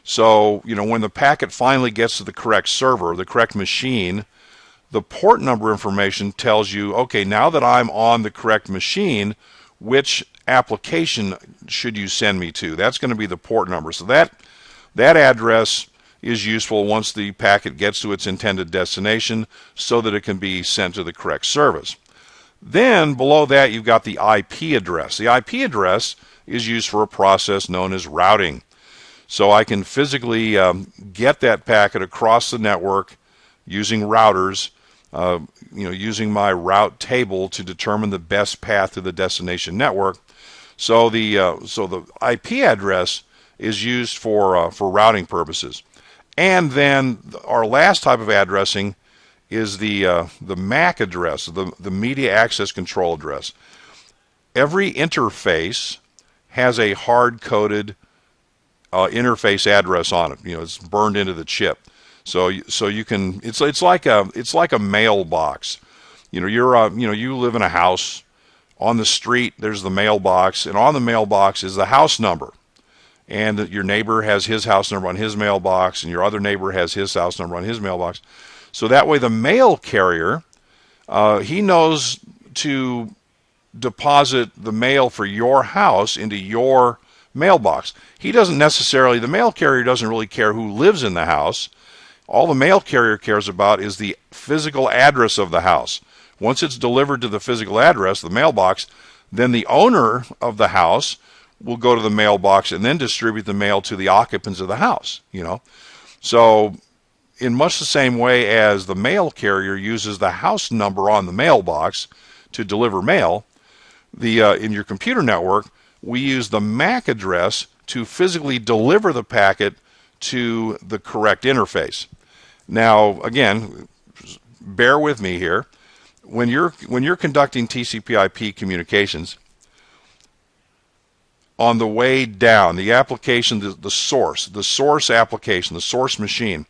So, when the packet finally gets to the correct server, the correct machine, the port number information tells you, okay, now that I'm on the correct machine, which application should you send me to? That's going to be the port number. So that address is useful once the packet gets to its intended destination so that it can be sent to the correct service. Then below that you've got the IP address. The IP address is used for a process known as routing. So I can physically get that packet across the network using routers, using my route table to determine the best path to the destination network. So the IP address is used for routing purposes. And then our last type of addressing is the MAC address, the Media Access Control address. Every interface has a hard-coded interface address on it. It's burned into the chip. So you can. It's like a mailbox. You live in a house. On the street, there's the mailbox, and on the mailbox is the house number. And your neighbor has his house number on his mailbox, and your other neighbor has his house number on his mailbox. So that way, the mail carrier, he knows to deposit the mail for your house into your mailbox. The mail carrier doesn't really care who lives in the house. All the mail carrier cares about is the physical address of the house. Once it's delivered to the physical address, the mailbox, then the owner of the house will go to the mailbox and then distribute the mail to the occupants of the house. So in much the same way as the mail carrier uses the house number on the mailbox to deliver mail, in your computer network, we use the MAC address to physically deliver the packet to the correct interface. Now, again, bear with me here. When you're conducting TCP/IP communications, on the way down, the application, the source application, the source machine,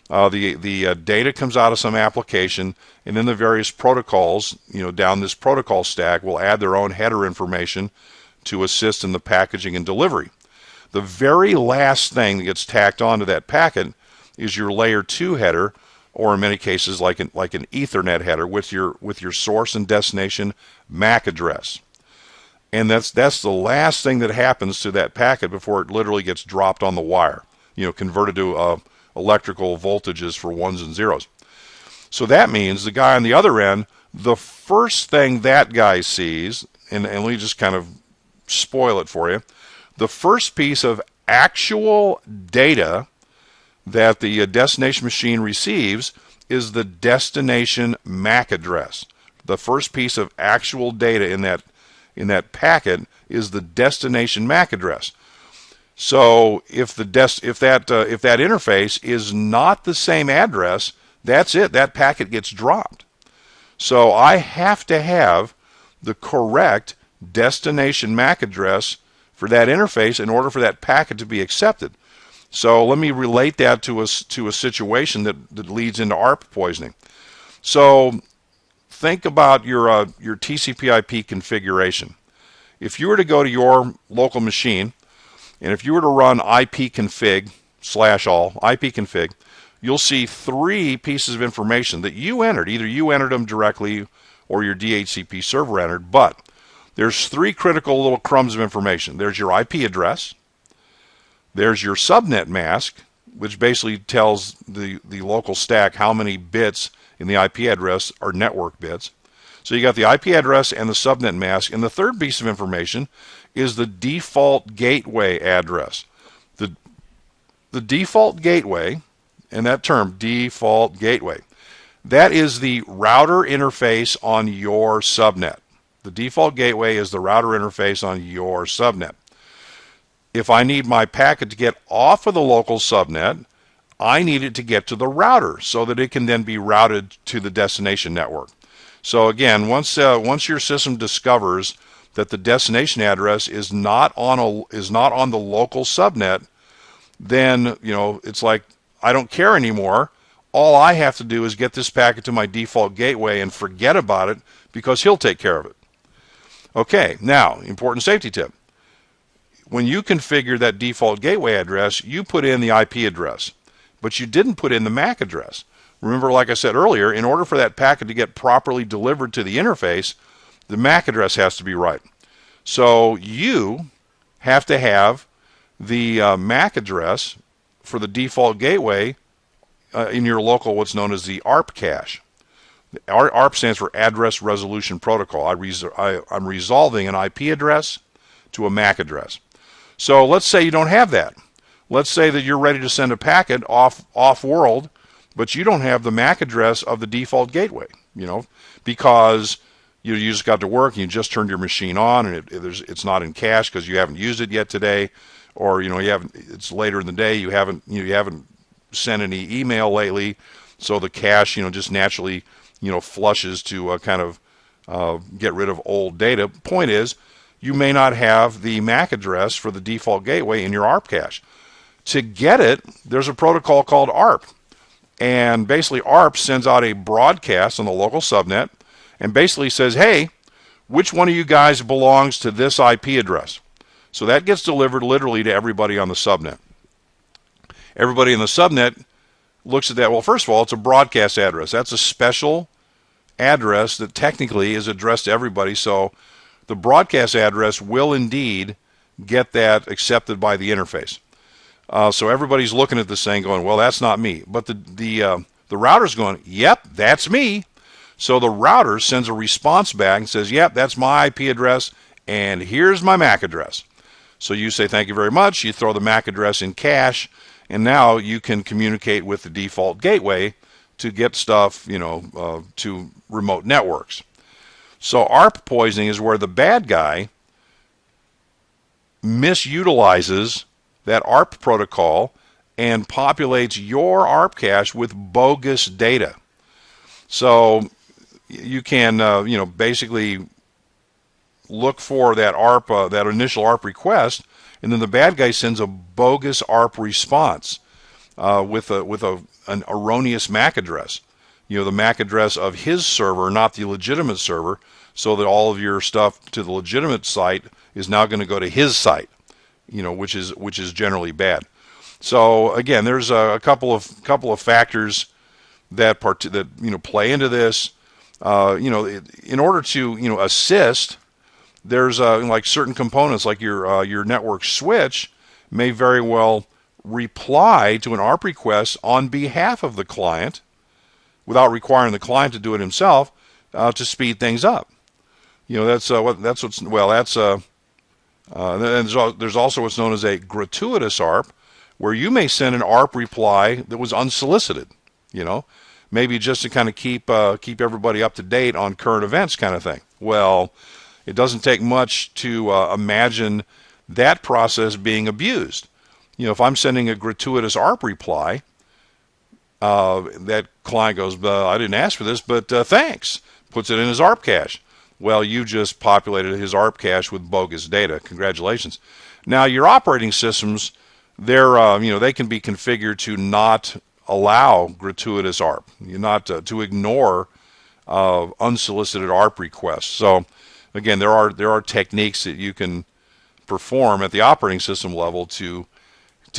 the data comes out of some application, and then the various protocols, down this protocol stack will add their own header information to assist in the packaging and delivery. The very last thing that gets tacked onto that packet is your layer 2 header, or in many cases like an Ethernet header with your source and destination MAC address. And that's the last thing that happens to that packet before it literally gets dropped on the wire, converted to electrical voltages for ones and zeros. So that means the guy on the other end, the first thing that guy sees, and let me just kind of spoil it for you, the first piece of actual data that the destination machine receives is the destination MAC address. The first piece of actual data in that packet is the destination MAC address. So if that interface is not the same address, that's it. That packet gets dropped. So I have to have the correct destination MAC address for that interface in order for that packet to be accepted. So let me relate that to a situation that leads into ARP poisoning. So think about your TCP/IP configuration. If you were to go to your local machine, and if you were to run ipconfig/all, ipconfig, you'll see 3 pieces of information that you entered. Either you entered them directly or your DHCP server entered, but there's 3 critical little crumbs of information. There's your IP address. There's your subnet mask, which basically tells the local stack how many bits in the IP address are network bits. So you got the IP address and the subnet mask. And the third piece of information is the default gateway address. The default gateway, and that term, default gateway, that is the router interface on your subnet. The default gateway is the router interface on your subnet. If I need my packet to get off of the local subnet, I need it to get to the router so that it can then be routed to the destination network. So again, once your system discovers that the destination address is not on the local subnet, then it's like, I don't care anymore. All I have to do is get this packet to my default gateway and forget about it because he'll take care of it. Okay, now, important safety tip. when you configure that default gateway address, you put in the IP address, but you didn't put in the MAC address. Remember, like I said earlier, in order for that packet to get properly delivered to the interface, the MAC address has to be right. So you have to have the MAC address for the default gateway in your local, what's known as the ARP cache. ARP stands for Address Resolution Protocol. I'm resolving an IP address to a MAC address. So let's say you don't have that. Let's say that you're ready to send a packet off-world, but you don't have the MAC address of the default gateway, because you just got to work and you just turned your machine on and it's not in cache because you haven't used it yet today, or it's later in the day, you haven't sent any email lately, so the cache just naturally flushes to kind of get rid of old data. Point is, you may not have the MAC address for the default gateway in your ARP cache. To get it, there's a protocol called ARP. And basically ARP sends out a broadcast on the local subnet and basically says, hey, which one of you guys belongs to this IP address? So that gets delivered literally to everybody on the subnet. Everybody in the subnet looks at that. Well, first of all, it's a broadcast address. That's a special address that technically is addressed to everybody. So the broadcast address will indeed get that accepted by the interface. So everybody's looking at this thing going, well, that's not me. But the router's going, yep, that's me. So the router sends a response back and says, yep, that's my IP address, and here's my MAC address. So you say, thank you very much. You throw the MAC address in cache, and now you can communicate with the default gateway to get stuff, to remote networks. So ARP poisoning is where the bad guy misutilizes that ARP protocol and populates your ARP cache with bogus data. So you can, basically look for that ARP, that initial ARP request, and then the bad guy sends a bogus ARP response with an erroneous MAC address. The MAC address of his server, not the legitimate server, so that all of your stuff to the legitimate site is now going to go to his site. Which is generally bad. So again, there's a couple of factors that play into this. In order to assist, there's like certain components, like your network switch may very well reply to an ARP request on behalf of the client, without requiring the client to do it himself, to speed things up. And there's also what's known as a gratuitous ARP, where you may send an ARP reply that was unsolicited, maybe just to kind of keep everybody up to date on current events kind of thing. Well, it doesn't take much to imagine that process being abused. If I'm sending a gratuitous ARP reply, that client goes, I didn't ask for this, but thanks, puts it in his ARP cache. Well, you just populated his ARP cache with bogus data. Congratulations. Now, your operating systems, they can be configured to not allow gratuitous ARP, to ignore unsolicited ARP requests. So, again, there are techniques that you can perform at the operating system level to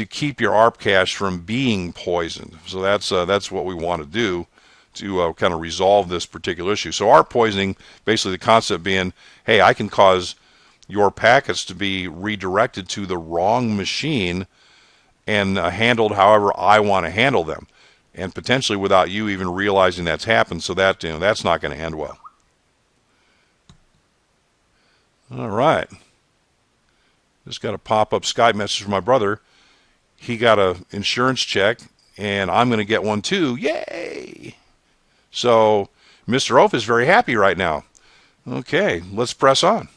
keep your ARP cache from being poisoned. So that's what we want to do to kind of resolve this particular issue. So ARP poisoning, basically the concept being, hey, I can cause your packets to be redirected to the wrong machine and handled however I want to handle them, and potentially without you even realizing that's happened. So that that's not going to end well. All right. Just got a pop-up Skype message from my brother. He got an insurance check, and I'm going to get one too. Yay! So Mr. Oaf is very happy right now. Okay, let's press on.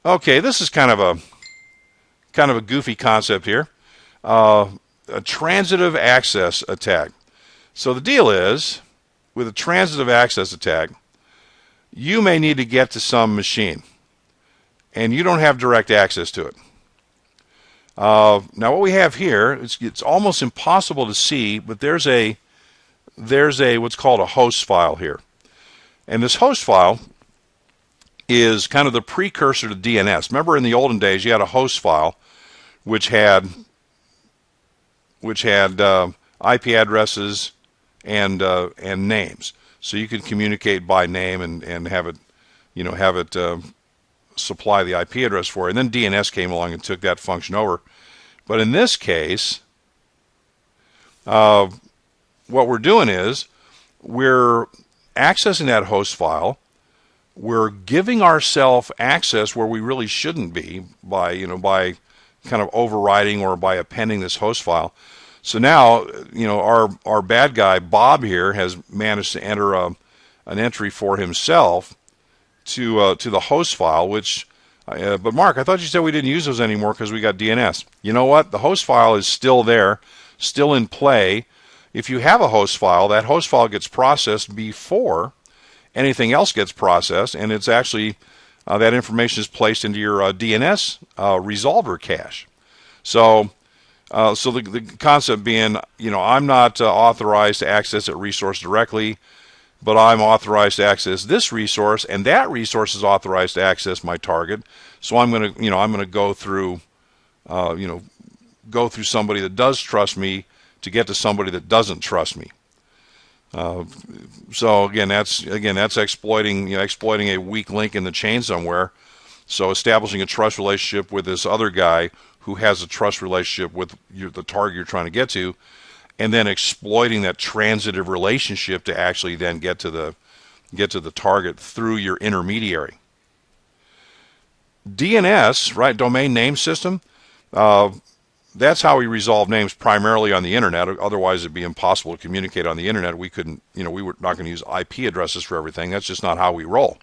Okay, this is kind of a goofy concept here. A transitive access attack. So the deal is, with a transitive access attack, you may need to get to some machine, and you don't have direct access to it. Now what we have here, it's almost impossible to see, but there's a what's called a host file here. And this host file is kind of the precursor to DNS. Remember, in the olden days, you had a host file which had IP addresses and names, so you could communicate by name and have it supply the IP address for it. And then DNS came along and took that function over. But in this case, what we're doing is we're accessing that host file. We're giving ourselves access where we really shouldn't be by kind of overriding or by appending this host file. So now, our bad guy Bob here has managed to enter an entry for himself to the host file, which. But Mark, I thought you said we didn't use those anymore because we got DNS. You know what? The host file is still there, still in play. If you have a host file, that host file gets processed before anything else gets processed, and it's actually that information is placed into your DNS resolver cache. So the concept being, I'm not authorized to access that resource directly, but I'm authorized to access this resource, and that resource is authorized to access my target. So I'm going to go through, somebody that does trust me to get to somebody that doesn't trust me. So again, that's exploiting a weak link in the chain somewhere. So establishing a trust relationship with this other guy who has a trust relationship with the target you're trying to get to, and then exploiting that transitive relationship to actually then get to the target through your intermediary. DNS, right, domain name system, that's how we resolve names primarily on the internet. Otherwise, it'd be impossible to communicate on the internet. We couldn't, we were not going to use IP addresses for everything. That's just not how we roll.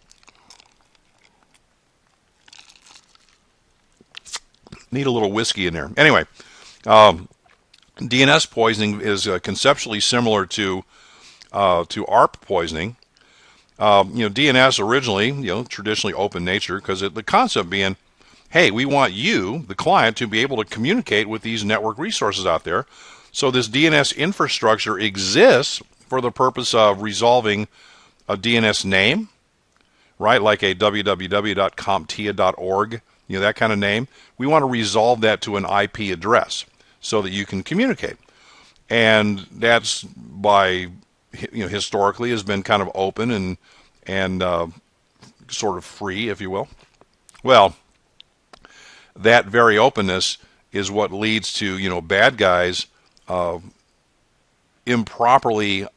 Need a little whiskey in there. Anyway, DNS poisoning is conceptually similar to ARP poisoning. DNS originally, traditionally open nature, because the concept being, hey, we want you, the client, to be able to communicate with these network resources out there. So this DNS infrastructure exists for the purpose of resolving a DNS name, right, like a www.comptia.org, that kind of name. We want to resolve that to an IP address so that you can communicate. And that's by, historically has been kind of open and sort of free, if you will. Well, that very openness is what leads to, bad guys improperly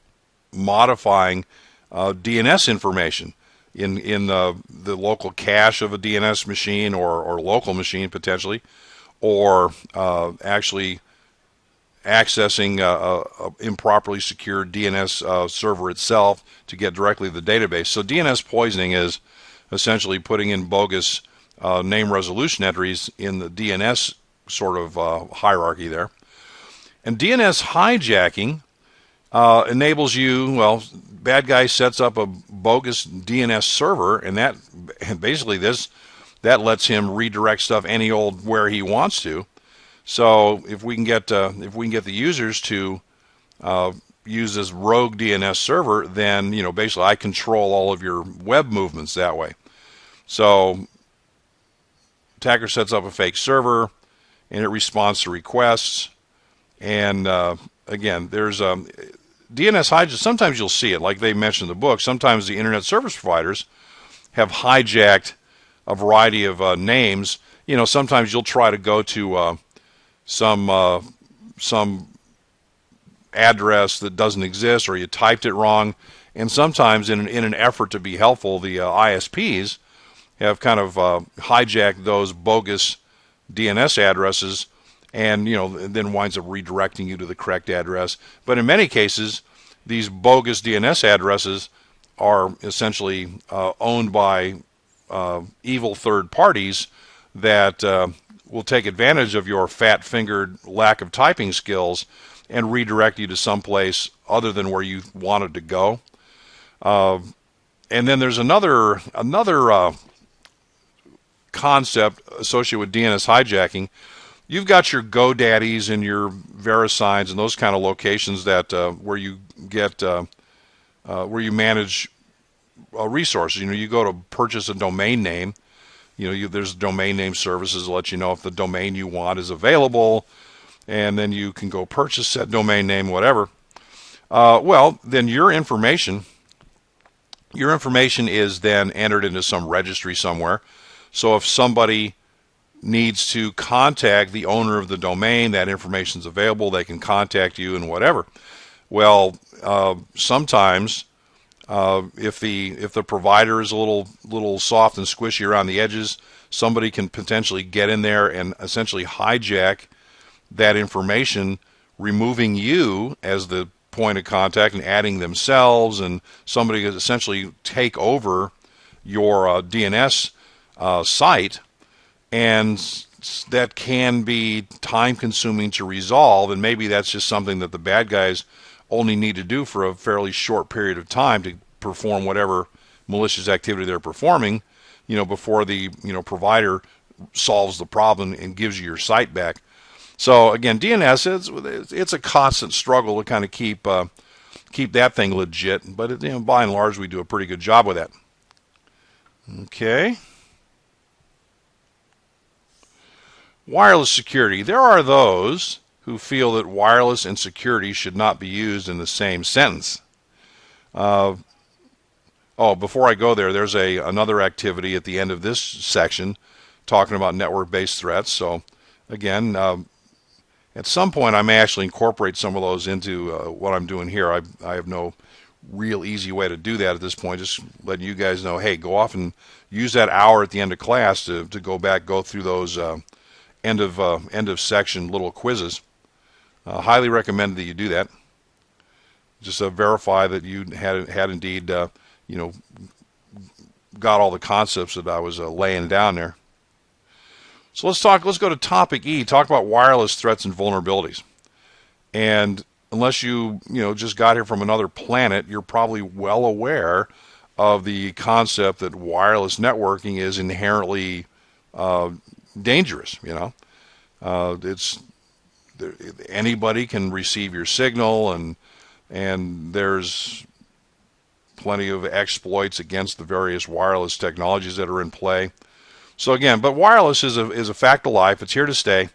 modifying DNS information in the local cache of a DNS machine or local machine potentially, or actually accessing a improperly secured DNS server itself to get directly to the database. So DNS poisoning is essentially putting in bogus name resolution entries in the DNS sort of hierarchy there. And DNS hijacking enables you, bad guy sets up a bogus DNS server, and basically that lets him redirect stuff any old where he wants to. So if we can get the users to use this rogue DNS server, then basically I control all of your web movements that way. So attacker sets up a fake server, and it responds to requests. And again, there's DNS hijack. Sometimes you'll see it, like they mentioned in the book. Sometimes the internet service providers have hijacked a variety of names. Sometimes you'll try to go to some address that doesn't exist, or you typed it wrong. And sometimes in an effort to be helpful, the ISPs have kind of hijacked those bogus DNS addresses, and then winds up redirecting you to the correct address. But in many cases, these bogus DNS addresses are essentially owned by evil third parties that will take advantage of your fat-fingered lack of typing skills and redirect you to someplace other than where you wanted to go. And then there's another concept associated with DNS hijacking. You've got your GoDaddies and your VeriSigns and those kind of locations that where you get where you manage resources. You go to purchase a domain name. There's domain name services that let you know if the domain you want is available, and then you can go purchase that domain name, whatever. Well, then your information is then entered into some registry somewhere. So if somebody needs to contact the owner of the domain, that information is available. They can contact you and whatever. Well, sometimes if the provider is a little soft and squishy around the edges, somebody can potentially get in there and essentially hijack that information, removing you as the point of contact and adding themselves, and somebody could essentially take over your DNS site, and that can be time consuming to resolve, and maybe that's just something that the bad guys only need to do for a fairly short period of time to perform whatever malicious activity they're performing, before the provider solves the problem and gives you your site back. So again, DNS, it's a constant struggle to kind of keep that thing legit, but by and large we do a pretty good job with that. Okay. Wireless security. There are those who feel that wireless and security should not be used in the same sentence. Before I go there, there's another activity at the end of this section talking about network-based threats. So again, at some point I may actually incorporate some of those into what I'm doing here. I have no real easy way to do that at this point. Just letting you guys know, hey, go off and use that hour at the end of class to go through those end of section little quizzes. Highly recommend that you do that. Just verify that you had indeed got all the concepts that I was laying down there. So let's go to topic E, talk about wireless threats and vulnerabilities. And unless you just got here from another planet, you're probably well aware of the concept that wireless networking is inherently dangerous. Anybody can receive your signal, and there's plenty of exploits against the various wireless technologies that are in play. So again, but wireless is a fact of life. It's here to stay.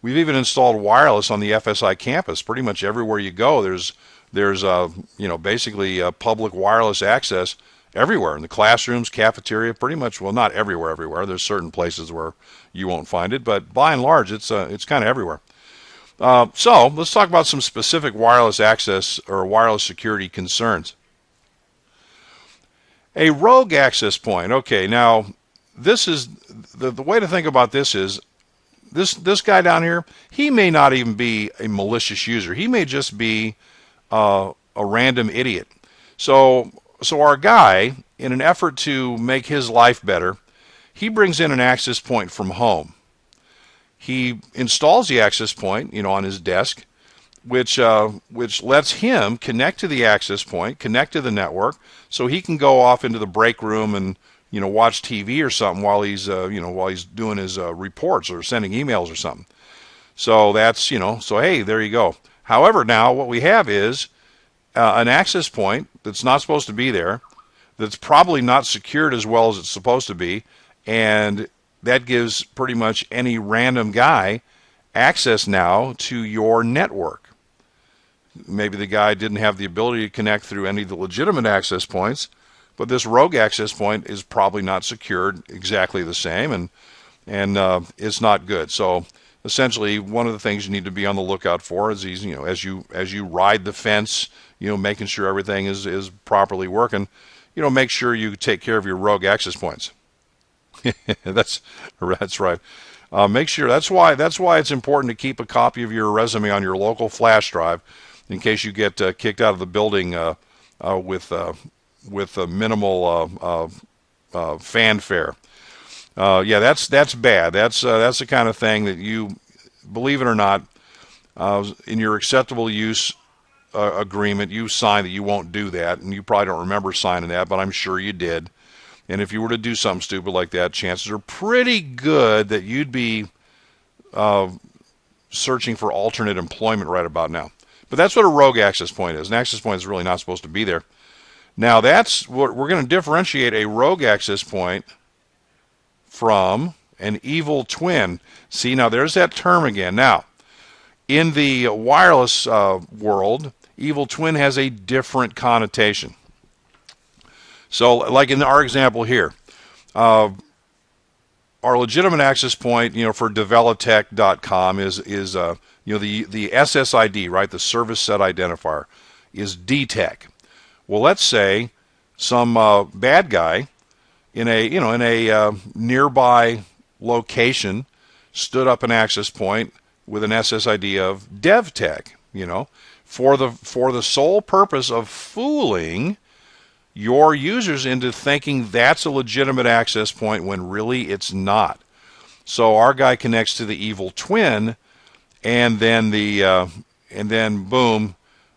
We've even installed wireless on the FSI campus. Pretty much everywhere you go, there's basically public wireless access everywhere in the classrooms, cafeteria. Pretty much, well, not everywhere. There's certain places where you won't find it, but by and large, it's kind of everywhere. So let's talk about some specific wireless access or wireless security concerns. A rogue access point. Okay, now this is the way to think about this is this guy down here, he may not even be a malicious user. He may just be a random idiot. So our guy, in an effort to make his life better, he brings in an access point from home. He installs the access point, on his desk, which lets him connect to the access point, connect to the network, so he can go off into the break room and watch TV or something while he's doing his reports or sending emails or something. So that's so hey, there you go. However, now what we have is an access point that's not supposed to be there, that's probably not secured as well as it's supposed to be, and that gives pretty much any random guy access now to your network. Maybe the guy didn't have the ability to connect through any of the legitimate access points, but this rogue access point is probably not secured exactly the same, and it's not good. So essentially, one of the things you need to be on the lookout for is these, as you ride the fence, making sure everything is properly working. Make sure you take care of your rogue access points. That's right. Make sure that's why it's important to keep a copy of your resume on your local flash drive, in case you get kicked out of the building with a minimal fanfare. That's bad. That's the kind of thing that you, believe it or not, in your acceptable use agreement, you sign that you won't do that, and you probably don't remember signing that, but I'm sure you did. And if you were to do something stupid like that, chances are pretty good that you'd be searching for alternate employment right about now. But that's what a rogue access point is. An access point is really not supposed to be there. Now that's what we're going to differentiate a rogue access point from an evil twin. See, now there's that term again. Now, in the wireless world, evil twin has a different connotation. So, like in our example here, our legitimate access point, for developtech.com is the SSID, right? The service set identifier is DTech. Well, let's say some bad guy in a nearby location stood up an access point with an SSID of DevTech, for the sole purpose of fooling your users into thinking that's a legitimate access point when really it's not. So our guy connects to the evil twin, and then boom,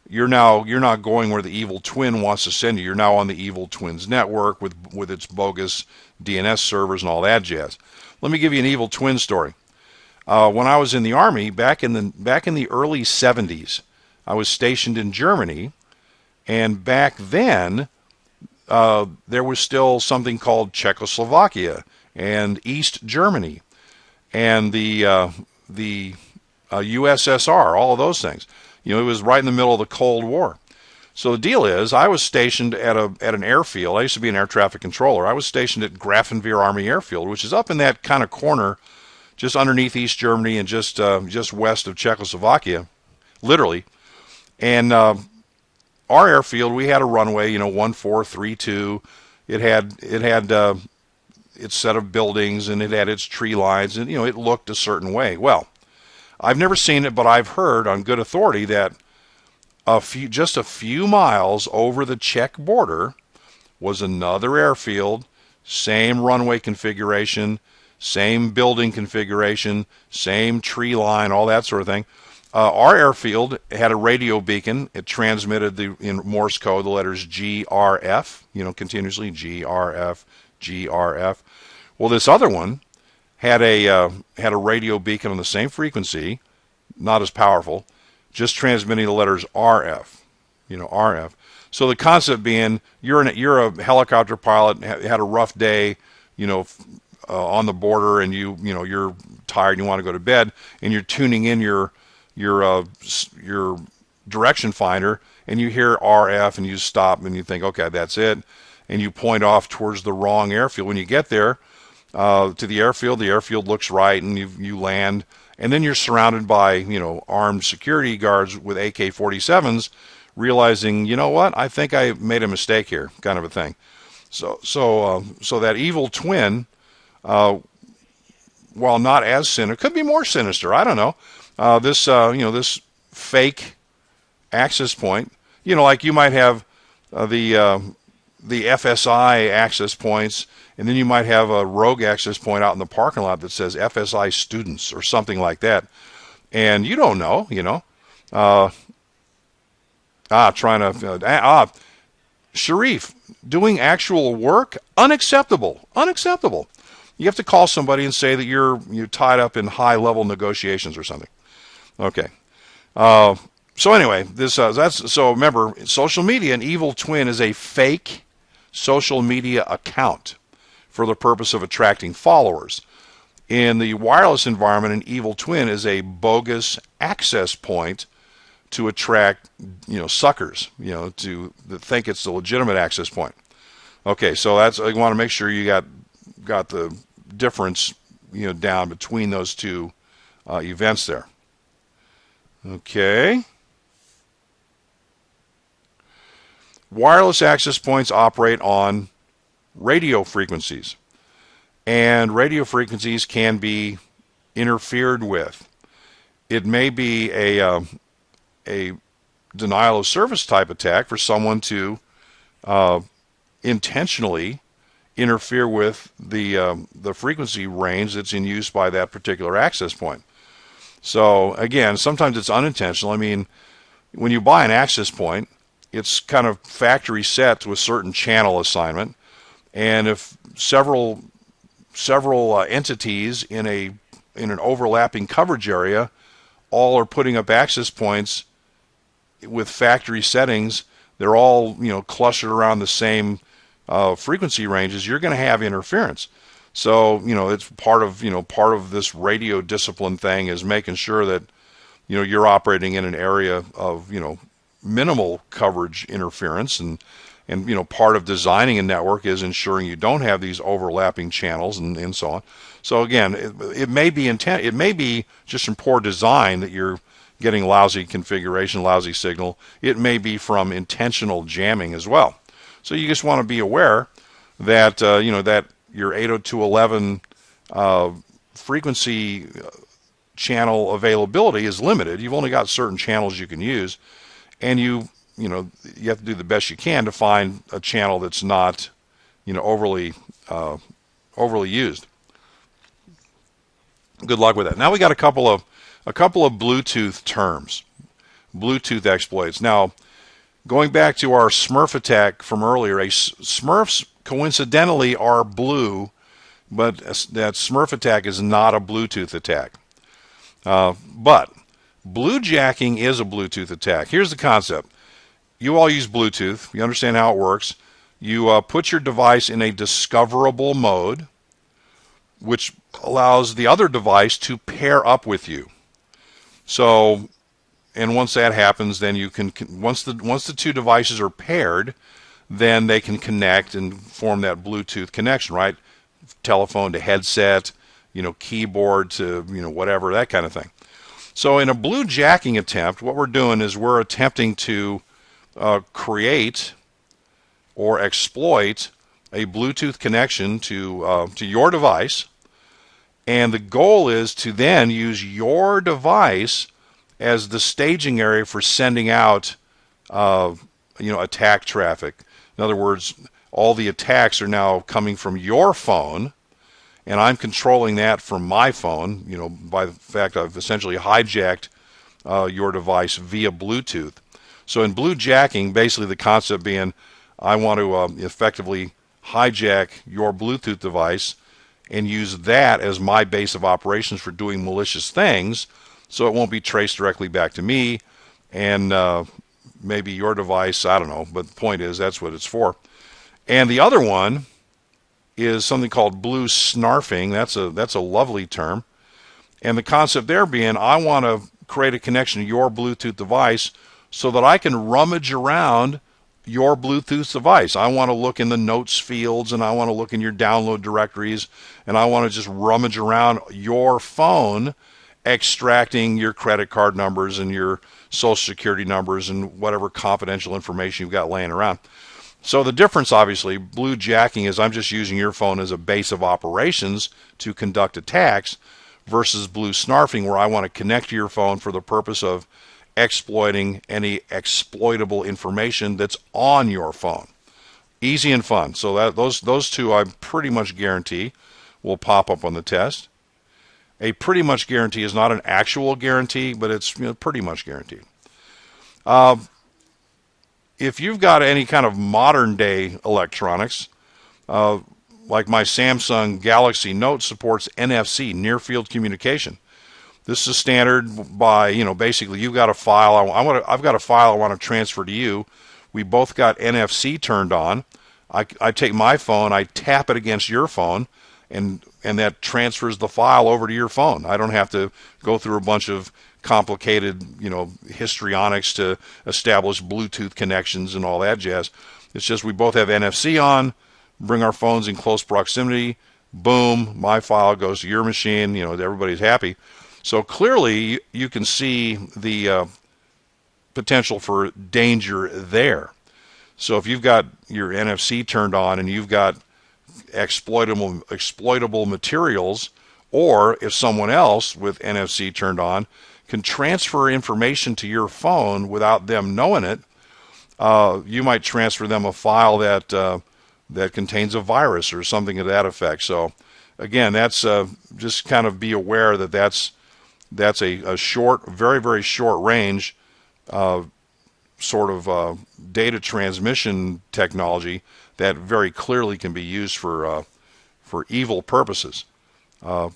you're not going where the evil twin wants to send you. You're now on the evil twin's network with its bogus DNS servers and all that jazz. Let me give you an evil twin story. When I was in the Army back in the early 70s, I was stationed in Germany, and back then there was still something called Czechoslovakia and East Germany and the USSR, all of those things. It was right in the middle of the Cold War. So the deal is, I was stationed at an airfield. I used to be an air traffic controller. I was stationed at Grafenwehr Army Airfield, which is up in that kind of corner, just underneath East Germany and just west of Czechoslovakia, literally. And our airfield, we had a runway, 1432. It had its set of buildings, and it had its tree lines, and it looked a certain way. Well, I've never seen it, but I've heard on good authority that just a few miles over the Czech border was another airfield, same runway configuration, same building configuration, same tree line, all that sort of thing. Our airfield had a radio beacon. It transmitted in Morse code the letters GRF, continuously GRF, GRF. Well, this other one had a radio beacon on the same frequency, not as powerful, just transmitting the letters RF, RF. So the concept being, you're a helicopter pilot, had a rough day, on the border, and you're tired, and you want to go to bed, and you're tuning in your direction finder, and you hear RF, and you stop, and you think, okay, that's it, and you point off towards the wrong airfield. When you get there to the airfield looks right, and you land, and then you're surrounded by armed security guards with AK-47s, realizing, what, I think I made a mistake here, kind of a thing. So that evil twin, while not as sinister, could be more sinister. I don't know. This fake access point, like you might have the FSI access points, and then you might have a rogue access point out in the parking lot that says FSI students or something like that, and you don't know, Sharif, doing actual work, unacceptable. You have to call somebody and say that you're tied up in high-level negotiations or something. Okay. So anyway, so remember, social media, an evil twin is a fake social media account for the purpose of attracting followers. In the wireless environment, an evil twin is a bogus access point to attract, suckers, to think it's the legitimate access point. Okay, so I want to make sure you got the difference, down between those two events there. Okay. Wireless access points operate on radio frequencies, and radio frequencies can be interfered with. It may be a denial of service type attack for someone to intentionally interfere with the frequency range that's in use by that particular access point. So again, sometimes it's unintentional. I mean, when you buy an access point, it's kind of factory set to a certain channel assignment, and if several entities in an overlapping coverage area all are putting up access points with factory settings they're all, clustered around the same frequency ranges, you're going to have interference. So, it's part of this radio discipline thing is making sure that, you're operating in an area of, minimal coverage interference, and part of designing a network is ensuring you don't have these overlapping channels and so on. So again, it may be just from poor design that you're getting lousy configuration, lousy signal. It may be from intentional jamming as well. So you just want to be aware that that your 802.11 frequency channel availability is limited. You've only got certain channels you can use, and you have to do the best you can to find a channel that's not overly used. Good luck with that. Now we got a couple of Bluetooth terms, Bluetooth exploits. Now, going back to our Smurf attack from earlier, Smurfs coincidentally are blue, but that Smurf attack is not a Bluetooth attack. But bluejacking is a Bluetooth attack. Here's the concept. You all use Bluetooth. You understand how it works. You put your device in a discoverable mode, which allows the other device to pair up with you. So, and once that happens, then you can, once the two devices are paired, then they can connect and form that Bluetooth connection, right? Telephone to headset, keyboard to, whatever, that kind of thing. So in a bluejacking attempt, what we're doing is we're attempting to create or exploit a Bluetooth connection to your device, and the goal is to then use your device as the staging area for sending out attack traffic. In other words, all the attacks are now coming from your phone, and I'm controlling that from my phone, by the fact I've essentially hijacked your device via Bluetooth. So in bluejacking, basically the concept being I want to effectively hijack your Bluetooth device and use that as my base of operations for doing malicious things, so it won't be traced directly back to me and maybe your device, I don't know, but the point is that's what it's for. And the other one is something called blue snarfing. That's a lovely term. And the concept there being I want to create a connection to your Bluetooth device so that I can rummage around your Bluetooth device. I want to look in the notes fields, and I want to look in your download directories, and I want to just rummage around your phone, extracting your credit card numbers and your social security numbers and whatever confidential information you've got laying around. So the difference, obviously, bluejacking is I'm just using your phone as a base of operations to conduct attacks, versus blue snarfing, where I want to connect to your phone for the purpose of exploiting any exploitable information that's on your phone. Easy and fun. So that those two I pretty much guarantee will pop up on the test. A pretty much guarantee is not an actual guarantee, but it's pretty much guaranteed. If you've got any kind of modern day electronics, like my Samsung Galaxy Note supports NFC, near field communication. This is standard by, basically you've got a file, I've got a file I want to transfer to you. We both got NFC turned on. I take my phone, I tap it against your phone, and that transfers the file over to your phone. I don't have to go through a bunch of complicated, histrionics to establish Bluetooth connections and all that jazz. It's just we both have NFC on, bring our phones in close proximity, boom, my file goes to your machine, everybody's happy. So clearly you can see the potential for danger there. So if you've got your NFC turned on and you've got exploitable materials, or if someone else with NFC turned on can transfer information to your phone without them knowing it, you might transfer them a file that contains a virus or something to that effect. So again, that's just kind of be aware that that's a short, very, very short range sort of data transmission technology that very clearly can be used for evil purposes.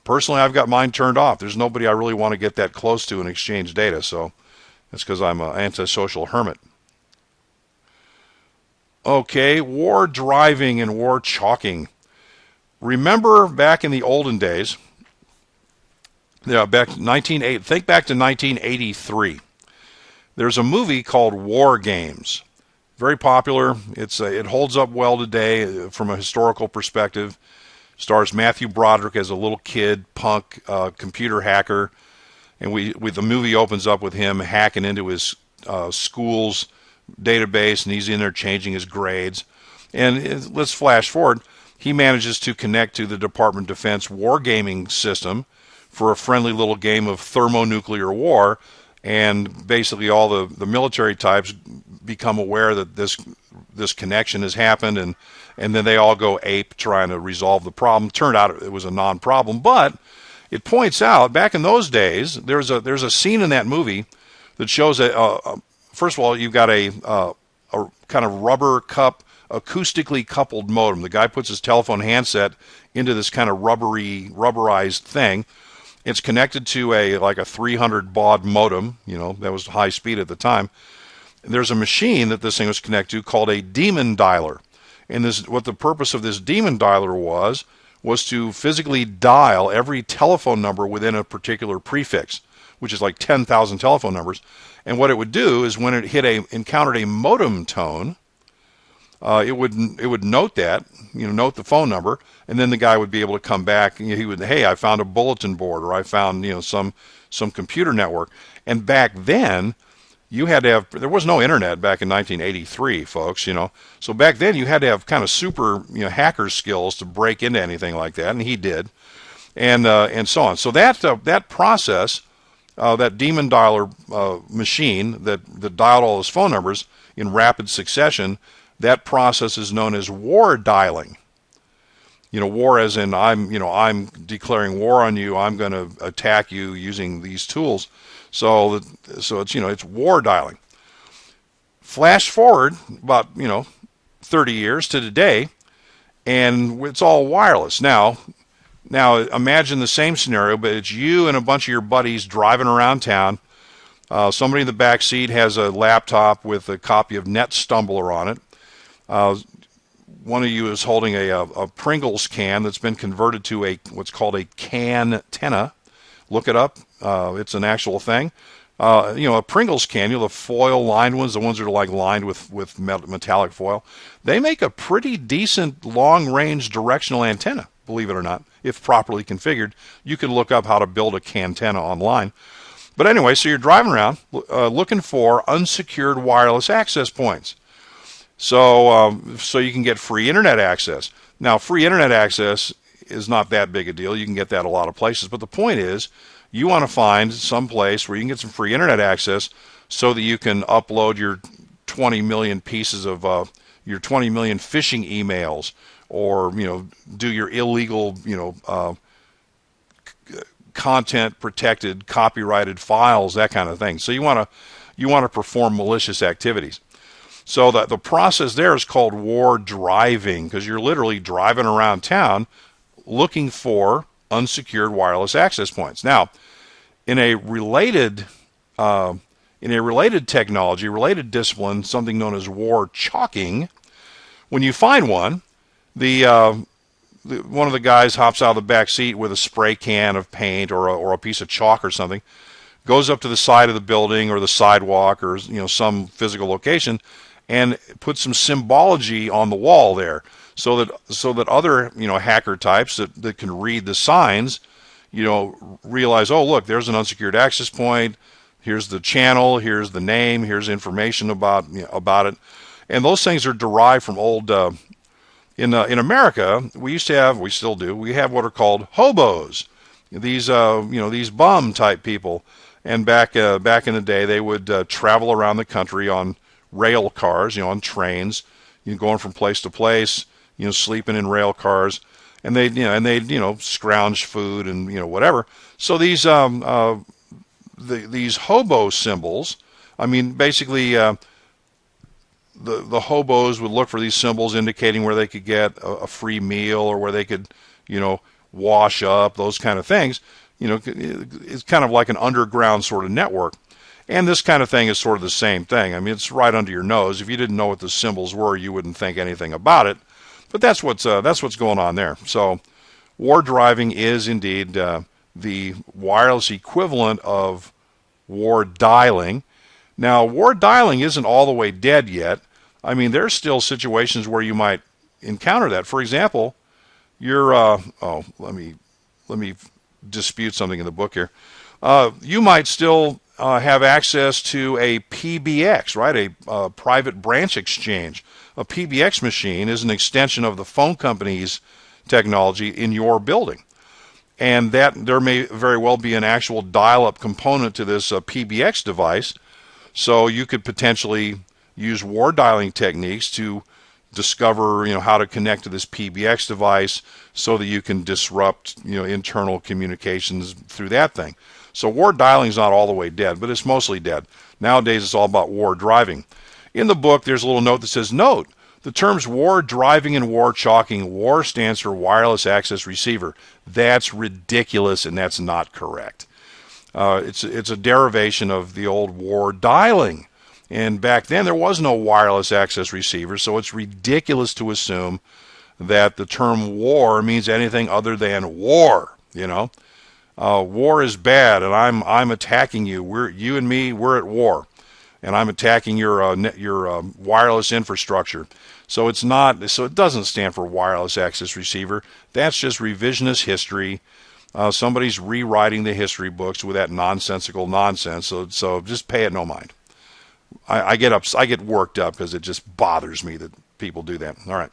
Personally, I've got mine turned off. There's nobody I really want to get that close to and exchange data, so that's because I'm an antisocial hermit. Okay, war driving and war chalking. Remember back in the olden days, back 1980, think back to 1983. There's a movie called War Games. Very popular. It holds up well today from a historical perspective. Stars Matthew Broderick as a little kid, punk, computer hacker, and the movie opens up with him hacking into his school's database, and he's in there changing his grades. And let's flash forward. He manages to connect to the Department of Defense wargaming system for a friendly little game of thermonuclear war, and basically all the military types become aware that this connection has happened, and then they all go ape trying to resolve the problem. Turned out it was a non-problem, but it points out back in those days there's a scene in that movie that shows that first of all you've got a kind of rubber cup acoustically coupled modem. The guy puts his telephone handset into this kind of rubberized thing. It's connected to like a 300 baud modem, that was high speed at the time. There's a machine that this thing was connected to called a demon dialer. And what the purpose of this demon dialer was to physically dial every telephone number within a particular prefix, which is like 10,000 telephone numbers. And what it would do is when it encountered a modem tone, it would note that, note the phone number, and then the guy would be able to come back and he would, hey, I found a bulletin board, or I found some computer network. And back then you had to have, there was no internet back in 1983, folks, so back then you had to have kind of super hacker skills to break into anything like that, and he did, and so on. So that process, that demon dialer machine that dialed all those phone numbers in rapid succession, that process is known as war dialing. War as in I'm declaring war on you. I'm going to attack you using these tools. So it's war dialing. Flash forward about 30 years to today, and it's all wireless now. Now imagine the same scenario, but it's you and a bunch of your buddies driving around town. Somebody in the back seat has a laptop with a copy of NetStumbler on it. One of you is holding a Pringles can that's been converted to what's called a can-tenna. Look it up. It's an actual thing. A Pringles can, the foil-lined ones, the ones that are like lined with metallic foil, they make a pretty decent long-range directional antenna, believe it or not, if properly configured. You can look up how to build a can-tenna online. But anyway, so you're driving around looking for unsecured wireless access points. So you can get free internet access. Now, free internet access is not that big a deal. You can get that a lot of places. But the point is, you want to find some place where you can get some free internet access so that you can upload your 20 million pieces of your 20 million phishing emails, or do your illegal content protected copyrighted files, that kind of thing. So you want to perform malicious activities. So the process there is called war driving, because you're literally driving around town looking for unsecured wireless access points. Now, in a related technology, related discipline, something known as war chalking, when you find one, one of the guys hops out of the back seat with a spray can of paint or a piece of chalk or something, goes up to the side of the building or the sidewalk or some physical location, and put some symbology on the wall there, so that other hacker types that can read the signs realize, oh look, there's an unsecured access point, here's the channel, here's the name, here's information about it. And those things are derived from old in America. We still do, we have what are called hobos, these these bum type people. And back in the day, they would travel around the country on rail cars, on trains, going from place to place, sleeping in rail cars, and they'd scrounge food and whatever. So these hobo symbols, basically the hobos would look for these symbols indicating where they could get a free meal, or where they could wash up, those kind of things. It's kind of like an underground sort of network. And this kind of thing is sort of the same thing. I mean, it's right under your nose. If you didn't know what the symbols were, you wouldn't think anything about it. But that's what's going on there. So war driving is indeed the wireless equivalent of war dialing. Now, war dialing isn't all the way dead yet. I mean, there's still situations where you might encounter that. For example, you're let me dispute something in the book here. You might still have access to a PBX, right? A private branch exchange. A PBX machine is an extension of the phone company's technology in your building. And that there may very well be an actual dial-up component to this PBX device. So you could potentially use war dialing techniques to discover, how to connect to this PBX device so that you can disrupt, internal communications through that thing. So war dialing is not all the way dead, but it's mostly dead. Nowadays, it's all about war driving. In the book, there's a little note that says, note, the terms war driving and war chalking, war stands for wireless access receiver. That's ridiculous, and that's not correct. It's a derivation of the old war dialing. And back then, there was no wireless access receiver, so it's ridiculous to assume that the term war means anything other than war, war is bad, and I'm attacking you. You and me, we're at war, and I'm attacking your wireless infrastructure. So it's not. So it doesn't stand for wireless access receiver. That's just revisionist history. Somebody's rewriting the history books with that nonsensical nonsense. So just pay it no mind. I get worked up because it just bothers me that people do that. All right.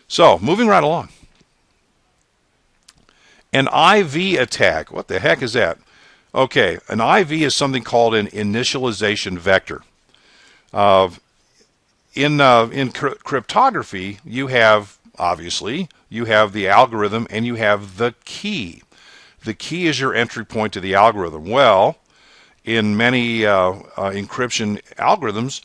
So moving right along. An IV attack. What the heck is that? Okay, an IV is something called an initialization vector. In cryptography, you have the algorithm and you have the key. The key is your entry point to the algorithm. Well, in many encryption algorithms,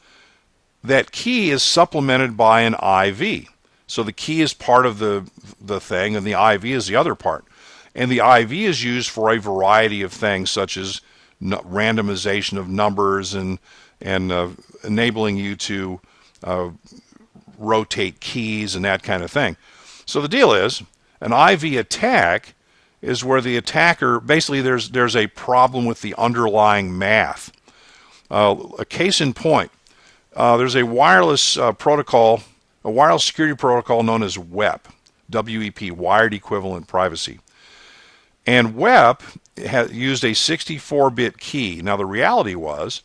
that key is supplemented by an IV. So the key is part of the thing, and the IV is the other part. And the IV is used for a variety of things, such as randomization of numbers and enabling you to rotate keys and that kind of thing. So the deal is, an IV attack is where the attacker, basically there's a problem with the underlying math. A case in point, there's a wireless protocol, a wireless security protocol known as WEP, W-E-P, Wired Equivalent Privacy. And WEP used a 64-bit key. Now the reality was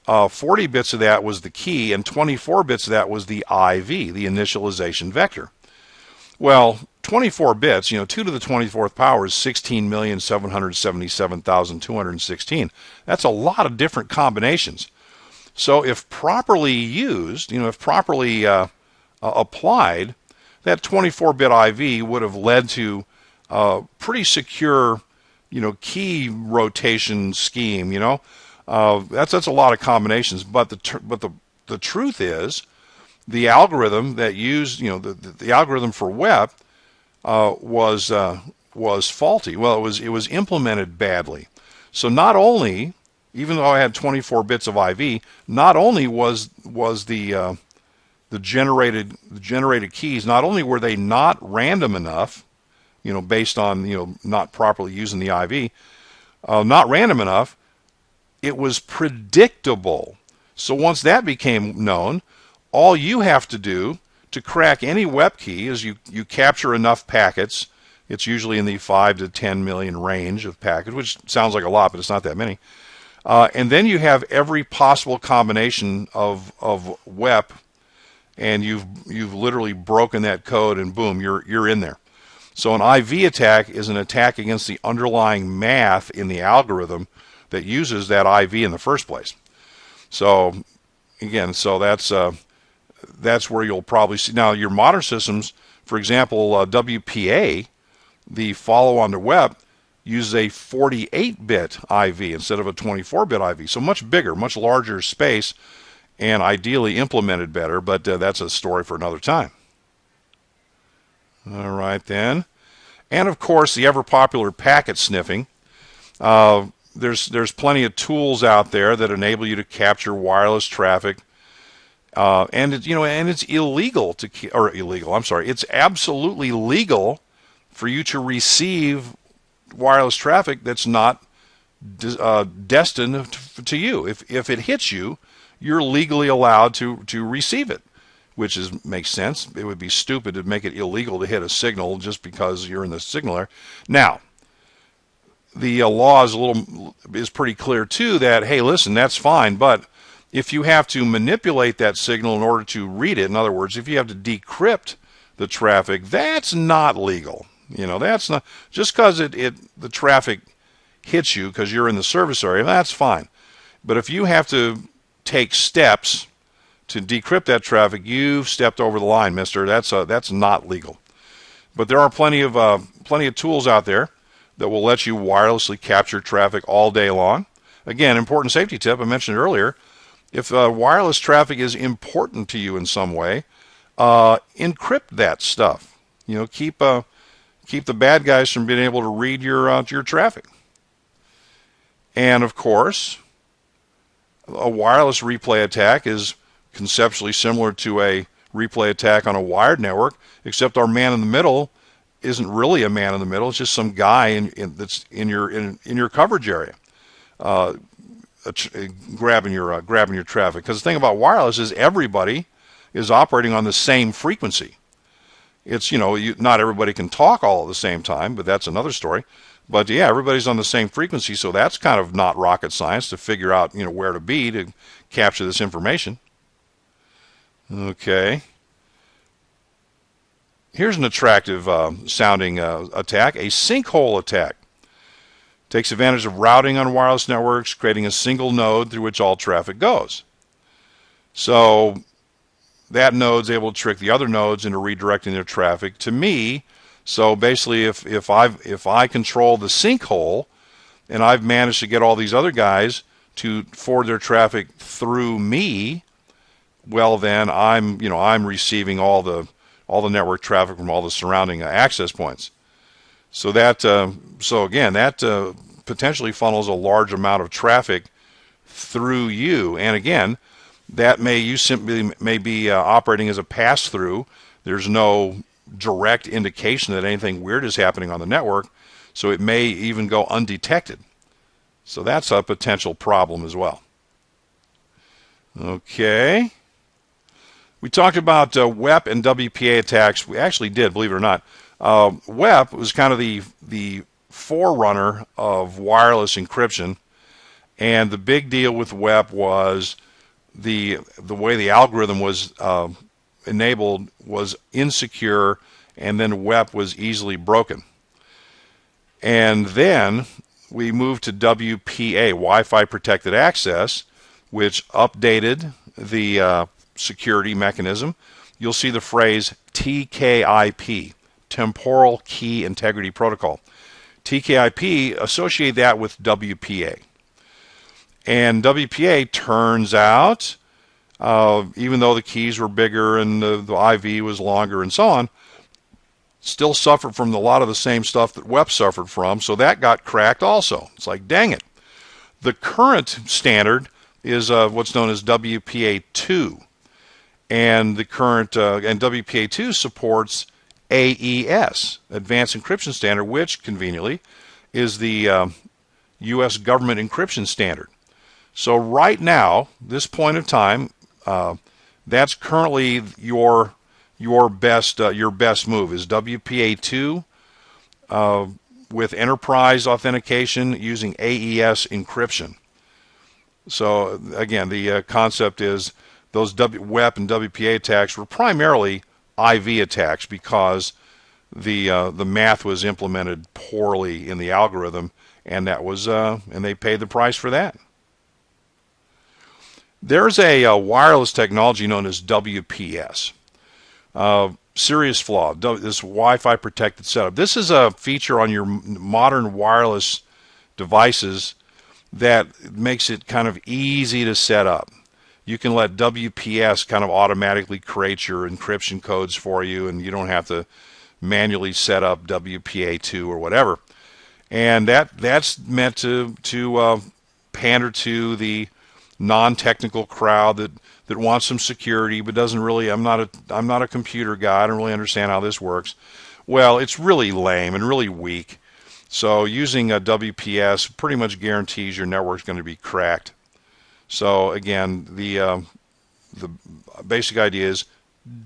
40 bits of that was the key and 24 bits of that was the IV, the initialization vector. Well, 24 bits, 2 to the 24th power is 16,777,216. That's a lot of different combinations. So if properly used, if properly applied, that 24-bit IV would have led to pretty secure, key rotation scheme. That's a lot of combinations. But the truth is, the algorithm that used, the algorithm for WEP was faulty. Well, it was implemented badly. So not only, even though I had 24 bits of IV, not only was the generated keys, not only were they not random enough, based on, not properly using the IV, not random enough, it was predictable. So once that became known, all you have to do to crack any WEP key is you capture enough packets. It's usually in the 5 to 10 million range of packets, which sounds like a lot, but it's not that many. And then you have every possible combination of WEP, and you've literally broken that code, and boom, you're in there. So an IV attack is an attack against the underlying math in the algorithm that uses that IV in the first place. So again, that's where you'll probably see. Now, your modern systems, for example, WPA, the follow-on to WEP, uses a 48-bit IV instead of a 24-bit IV. So much bigger, much larger space, and ideally implemented better, but that's a story for another time. All right, then. And, of course, the ever-popular packet sniffing. there's plenty of tools out there that enable you to capture wireless traffic, and it's illegal I'm sorry, it's absolutely legal for you to receive wireless traffic that's not destined to you. If it hits you, you're legally allowed to receive it, which makes sense. It would be stupid to make it illegal to hit a signal just because you're in the signal area. Now, the law is pretty clear too that, hey, listen, that's fine, but if you have to manipulate that signal in order to read it, in other words, if you have to decrypt the traffic, that's not legal. That's not just because the traffic hits you because you're in the service area. That's fine, but if you have to take steps to decrypt that traffic, you've stepped over the line, mister. That's not legal. But there are plenty of tools out there that will let you wirelessly capture traffic all day long. Again, important safety tip I mentioned earlier: if wireless traffic is important to you in some way, encrypt that stuff. Keep the bad guys from being able to read your traffic. And of course, a wireless replay attack is conceptually similar to a replay attack on a wired network, except our man in the middle isn't really a man in the middle. It's just some guy that's in your coverage area, grabbing your traffic. Because the thing about wireless is everybody is operating on the same frequency. It's not everybody can talk all at the same time, but that's another story. But yeah, everybody's on the same frequency, so that's kind of not rocket science to figure out where to be to capture this information. Okay. Here's an attractive sounding attack: a sinkhole attack. Takes advantage of routing on wireless networks, creating a single node through which all traffic goes. So that node's able to trick the other nodes into redirecting their traffic to me. So basically, if I control the sinkhole and I've managed to get all these other guys to forward their traffic through me, well then I'm receiving all the network traffic from all the surrounding access points. So that potentially funnels a large amount of traffic through you. And again, you simply may be operating as a pass-through. There's no direct indication that anything weird is happening on the network, so it may even go undetected. So that's a potential problem as well. Okay. We talked about WEP and WPA attacks. We actually did, believe it or not. WEP was kind of the forerunner of wireless encryption, and the big deal with WEP was the way the algorithm was enabled was insecure, and then WEP was easily broken. And then we moved to WPA, Wi-Fi Protected Access, which updated the security mechanism. You'll see the phrase TKIP, Temporal Key Integrity Protocol. TKIP, associate that with WPA. And WPA turns out, even though the keys were bigger and the IV was longer and so on, still suffered from a lot of the same stuff that WEP suffered from, so that got cracked also. It's like, dang it. The current standard is what's known as WPA2, and the current and WPA2 supports AES, Advanced Encryption Standard, which conveniently is the U.S. government encryption standard. So right now, this point of time, that's currently your best move is WPA2 with enterprise authentication using AES encryption. So again, the concept is those WEP and WPA attacks were primarily IV attacks because the math was implemented poorly in the algorithm, and that was and they paid the price for that. There's a wireless technology known as WPS. Serious flaw, this Wi-Fi protected setup. This is a feature on your modern wireless devices that makes it kind of easy to set up. You can let WPS kind of automatically create your encryption codes for you, and you don't have to manually set up WPA2 or whatever. and that's meant to pander to the non-technical crowd that wants some security but doesn't really. I'm not a computer guy. I don't really understand how this works. Well, it's really lame and really weak. So using a WPS pretty much guarantees your network's going to be cracked. So again, the basic idea is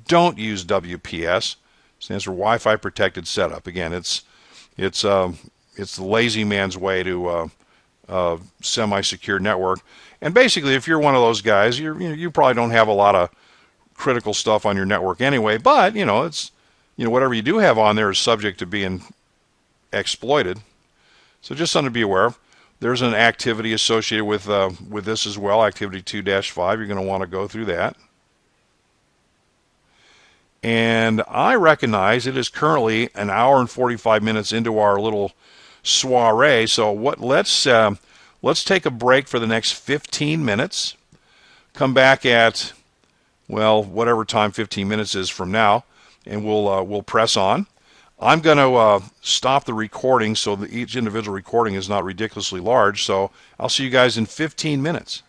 don't use WPS. It stands for Wi-Fi Protected Setup. Again, it's the lazy man's way to semi-secure network. And basically, if you're one of those guys, you probably don't have a lot of critical stuff on your network anyway. But it's whatever you do have on there is subject to being exploited. So just something to be aware of. There's an activity associated with this as well, activity 2-5. You're going to want to go through that. And I recognize it is currently an hour and 45 minutes into our little soiree. So let's take a break for the next 15 minutes. Come back at, well, whatever time 15 minutes is from now, and we'll press on. I'm going to stop the recording so that each individual recording is not ridiculously large. So I'll see you guys in 15 minutes.